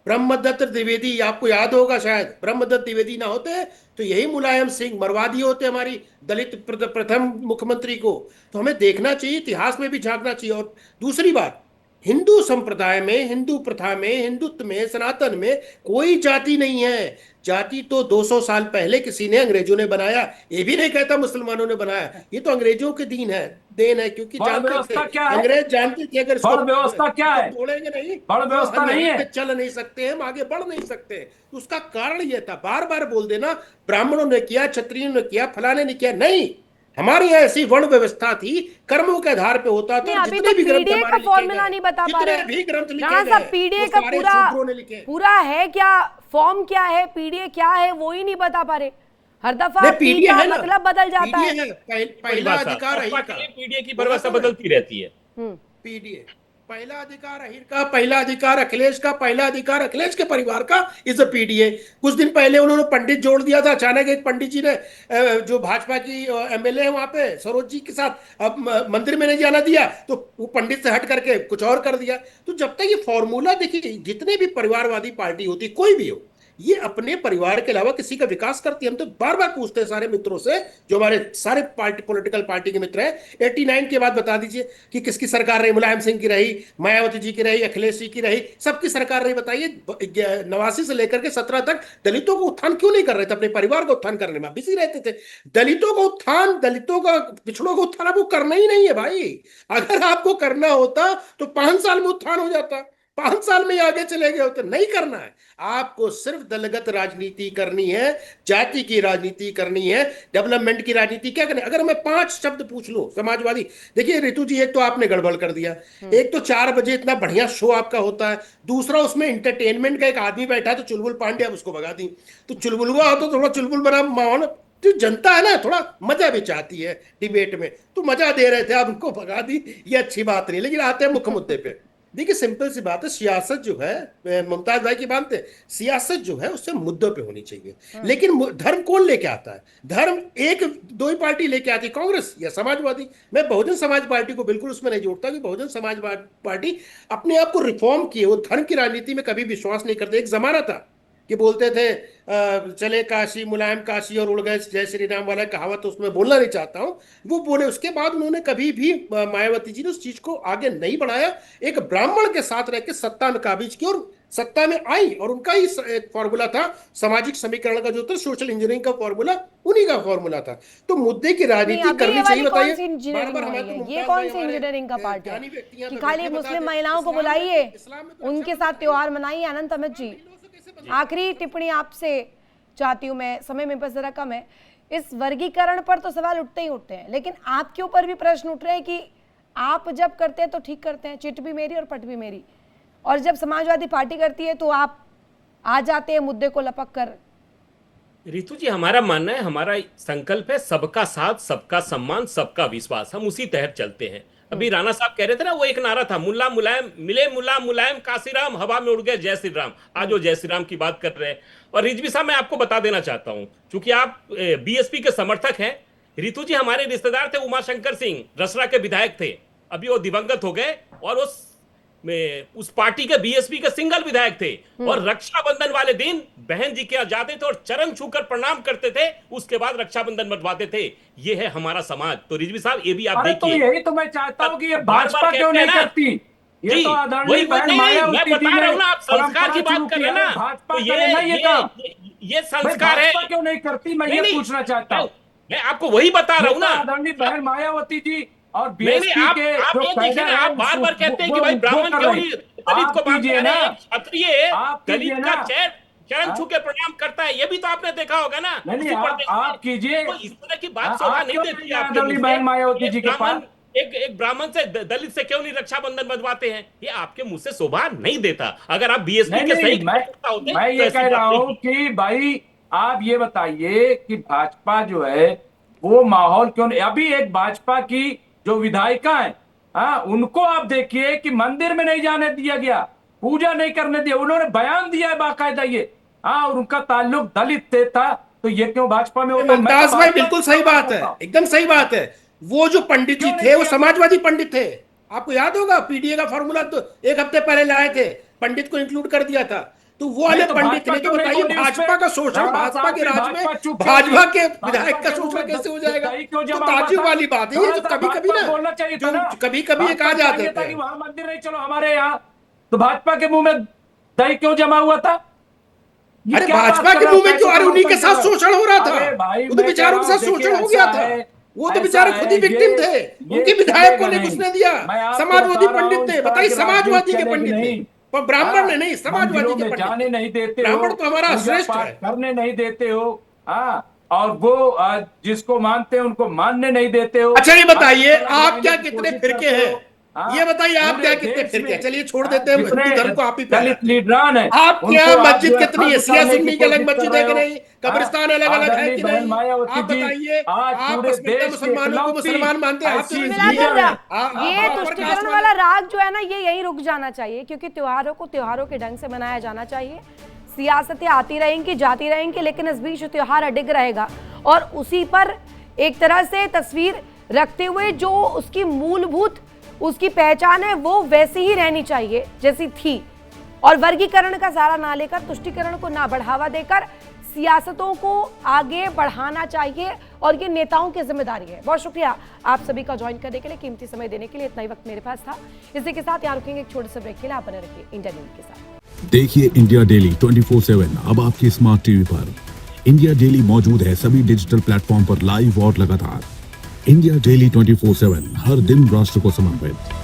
ब्रह्मदत्त द्विवेदी, आपको याद होगा शायद, ब्रह्मदत्त द्विवेदी ना होते तो यही मुलायम सिंह मरवा दिए होते हमारी दलित प्रथम मुख्यमंत्री को। तो हमें देखना चाहिए, इतिहास में भी झांकना चाहिए। और दूसरी बात, हिंदू संप्रदाय में, हिंदू प्रथा में, हिंदुत्व में, सनातन में कोई जाति नहीं है। जाति तो 200 साल पहले किसी ने, अंग्रेजों ने बनाया। ये भी नहीं कहता मुसलमानों ने बनाया, ये तो अंग्रेजों के देन है, क्योंकि जानते थे, अंग्रेज जानते थे अगर इसको व्यवस्था क्या है, तोड़ेंगे नहीं, बड़ व्यवस्था नहीं है, चल नहीं सकते, हम आगे बढ़ नहीं सकते। तो उसका कारण ये था, बार बार बोल देना ब्राह्मणों ने किया, क्षत्रियों ने किया, फलाने ने किया, नहीं। हमारी यहाँ ऐसी वर्ण व्यवस्था थी, कर्मों के आधार पे होता था। अभी तो पीडीए का फॉर्मूला नहीं बता पा रहे भी ग्रंथ लिखे राणा साहब, पीडीए का पूरा है क्या, फॉर्म क्या है, पीडीए क्या है, वो ही नहीं बता पा रहे। हर दफा पी का मतलब बदल जाता है। पहला अधिकार अहीर का, पीडीए की परिभाषा बदलती रहती है। पीडीए पहला अधिकार अहीर का, पहला अधिकार अखिलेश का, पहला अधिकार अखिलेश के परिवार का इज अ पीडीए। कुछ दिन पहले उन्होंने पंडित जोड़ दिया था, अचानक एक पंडित जी ने, जो भाजपा की एमएलए है वहां पे सरोज जी के साथ, अब मंदिर में नहीं जाना दिया, तो वो पंडित से हट करके कुछ और कर दिया। तो जब तक ये फॉर्मूला, देखिए जितने भी परिवारवादी पार्टी होती, कोई भी हो, ये अपने परिवार के अलावा किसी का विकास करती है। हम तो बार बार पूछते हैं सारे मित्रों से, जो हमारे सारे पॉलिटिकल पार्टी के मित्र हैं, 89 के बाद बता दीजिए कि किसकी सरकार रही, मुलायम सिंह की रही, मायावती जी की रही, अखिलेश जी की रही, सबकी सरकार रही। बताइए 89 से लेकर के 17 तक दलितों का उत्थान क्यों नहीं कर रहे थे? अपने परिवार का उत्थान करने में बिजी रहते थे। दलितों का उत्थान, दलितों का, पिछड़ों का उत्थान आपको करना ही नहीं है भाई। अगर आपको करना होता तो 5 साल में उत्थान हो जाता, 5 साल में आगे चले गए होते। नहीं करना है, आपको सिर्फ दलगत राजनीति करनी है, जाति की राजनीति करनी है, डेवलपमेंट की राजनीति क्या करनी। अगर मैं 5 शब्द पूछ लूं समाजवादी, देखिए रितु जी, एक तो आपने गड़बड़ कर दिया, एक तो 4 बजे इतना बढ़िया शो आपका होता है, दूसरा उसमें इंटरटेनमेंट का एक आदमी बैठा है, तो चुलबुल पांडे आप उसको भगा दी। तो चुलबुल हुआ तो थोड़ा चुलबुल बना माहौल, तो जनता है ना, थोड़ा मजा भी चाहती है डिबेट में, तो मजा दे रहे थे, आप उनको भगा दी, ये अच्छी बात नहीं। लेकिन आते हैं मुख्य मुद्दे पे। देखिए सिंपल सी बात है, सियासत जो है, मुमताज भाई की बात है, सियासत जो है उससे मुद्दों पे होनी चाहिए। लेकिन धर्म कौन लेके आता है? धर्म एक दो ही पार्टी लेके आती है, कांग्रेस या समाजवादी। मैं बहुजन समाज पार्टी को बिल्कुल उसमें नहीं जोड़ता कि बहुजन समाज पार्टी अपने आप को रिफॉर्म किए, वो धर्म की राजनीति में कभी विश्वास नहीं करते। एक जमाना था कि बोलते थे चले काशी मुलायम काशी और उड़ गए जय श्री राम वाला कहावत, तो उसमें बोलना नहीं चाहता हूं, वो बोले। उसके बाद उन्होंने कभी भी, मायावती जी ने उस चीज को आगे नहीं बढ़ाया। एक ब्राह्मण के साथ रह के सत्ता में काबिज की और सत्ता में आई, और उनका ही एक फॉर्मूला था सामाजिक समीकरण का, जो था सोशल इंजीनियरिंग का फॉर्मूला, उन्हीं का फॉर्मूला था। तो मुद्दे की राजनीति करनी चाहिए। बताइए ये कौन सी इंजीनियरिंग का पार्ट है कि खाली मुस्लिम महिलाओं को बुलाइए, उनके साथ त्योहार मनाइए? अनंत अमित जी, आखिरी टिप्पणी आपसे चाहती हूं मैं, समय में बस जरा कम है। इस वर्गीकरण पर तो सवाल उठते ही उठते हैं, लेकिन आपके ऊपर भी प्रश्न उठ रहे हैं कि आप जब करते हैं तो ठीक करते हैं, चिट भी मेरी और पट भी मेरी, और जब समाजवादी पार्टी करती है तो आप आ जाते हैं मुद्दे को लपक कर। रितु जी, हमारा मानना है, हमारा संकल्प है सबका साथ, सबका सम्मान, सबका विश्वास, हम उसी तहत चलते हैं। अभी राणा साहब कह रहे थे ना, वो एक नारा था, मुल्ला मुलायम मिले, मुल्ला मुलायम काशीराम, हवा में उड़ गए जय श्री राम। आज वो जय श्री राम की बात कर रहे हैं। और रिजवी साहब, मैं आपको बता देना चाहता हूं, क्योंकि आप बीएसपी के समर्थक हैं। रितु जी हमारे रिश्तेदार थे, उमाशंकर सिंह रसरा के विधायक थे, अभी वो दिवंगत हो गए, और उस पार्टी के बीएसपी के सिंगल विधायक थे। और रक्षाबंधन वाले दिन बहन जी के जाते थे और चरण छूकर प्रणाम करते थे, उसके बाद रक्षाबंधन बंधवाते थे। ये है हमारा समाज। तो रिजवी साहब, ये भी आप देखिए। तो यही तो मैं चाहता हूँ कि ये भाजपा क्यों नहीं करती? ये तो आदरणीय बहन मायावती जी ने, आप संस्कार की बात कर रहे हैं ना, भाजपा करे ना ये काम, ये संस्कार है। क्यों नहीं करती, मैं ये पूछना चाहता हूँ। मैं आपको वही बता रहा हूँ ना, आदरणीय बहन मायावती जी और बीएसपी के आप बार बार कहते हैं कि भाई ब्राह्मण क्यों नहीं दलित को बांटते हैं, क्षत्रिय दलित का चरण छू के प्रणाम करता है, ये भी तो आपने देखा होगा ना। नहीं, आप कीजिए, तो इस तरह की बात शोभा नहीं देती है। आदरणीय बहन मायावती जी के पास एक ब्राह्मण से, दलित से क्यों नहीं रक्षाबंधन बंधवाते हैं? ये आपके मुंह से शोभा नहीं देता। अगर आप बीएसपी के सही होते, मैं ये कह रहा हूं कि भाई आप ये बताइए कि भाजपा जो है वो माहौल क्यों नहीं। अभी एक भाजपा की जो विधायिका है, उनको आप देखिए कि मंदिर में नहीं जाने दिया गया, पूजा नहीं करने दिया, उन्होंने बयान दिया है बाकायदा ये, और उनका ताल्लुक दलित से था, तो ये क्यों भाजपा में होता? मुमताज भाई बिल्कुल सही बात है, एकदम सही बात है। वो जो पंडित जी थे वो समाजवादी पंडित थे, आपको याद होगा, पीडीए का फॉर्मूला तो 1 हफ्ते पहले लाए थे, पंडित को इंक्लूड कर दिया था। तो वो वाले पंडित ने तो बताइए भाजपा का शोषण, भाजपा के राज में भाजपा के विधायक का शोषण कैसे हो जाएगा? तो ताज्जुब वाली बात है ये, जो कभी कभी ना बोलना चाहिए था ना, कभी कभी ये कहा जाता है कि वहां मंदिर नहीं, चलो हमारे यहाँ, तो भाजपा के मुंह में दही क्यों जमा हुआ था? अरे भाजपा के मुंह में क्यों? अरे उन्हीं के साथ शोषण हो रहा था, वो तो बेचारों के साथ शोषण हो गया था, वो तो बेचारे खुद ही विक्टिम थे, उनके विधायक को ने किसने दिया? समाजवादी पंडित थे, बताइए, समाजवादी के पंडित थे, पर ब्राह्मण ने नहीं, समाजवादी के पंडित। जाने नहीं देते, ब्राह्मण तो हमारा श्रेष्ठ है, करने नहीं देते हो, और वो जिसको मानते हैं उनको मानने नहीं देते हो। अच्छा ये बताइए, आप क्या कितने फिरके हैं? ये बताइए आप क्या कितने फिरके? चलिए छोड़ देते हैं हिंदू धर्म को, आप ही दलित लीडरान है, आप क्या मस्जिद कितनी है? सिया सुन्नी की अलग मस्जिद है कि नहीं? कब्रिस्तान अलग अलग है कि नहीं? आप बताइए, आप मुसलमानों को मुसलमान मानते हैं? ये तुष्टिकरण वाला राग जो है ना, ये यही रुक जाना चाहिए, क्योंकि त्योहारों को त्योहारों के ढंग से मनाया जाना चाहिए। सियासतें आती रहेंगी, जाती रहेंगी, लेकिन इस बीच त्योहार अडिग रहेगा, और उसी पर एक तरह से तस्वीर रखते हुए जो उसकी मूलभूत उसकी पहचान है वो वैसी ही रहनी चाहिए जैसी थी, और वर्गीकरण का सहारा ना लेकर, तुष्टिकरण को ना बढ़ावा देकर सियासतों को आगे बढ़ाना चाहिए, और ये नेताओं की जिम्मेदारी है। बहुत शुक्रिया आप सभी का ज्वाइन करने के लिए, कीमती समय देने के लिए। इतना ही वक्त मेरे पास था, इसी के साथ यहाँ रुकेंगे एक छोटे से ब्रेक के लिए। आप बने रखिए इंडिया डेली के साथ। देखिए इंडिया डेली 24/7 अब आपकी स्मार्ट टीवी पर। इंडिया डेली मौजूद है सभी डिजिटल प्लेटफॉर्म पर लाइव और लगातार। इंडिया डेली 24/7 हर दिन राष्ट्र को समर्पित।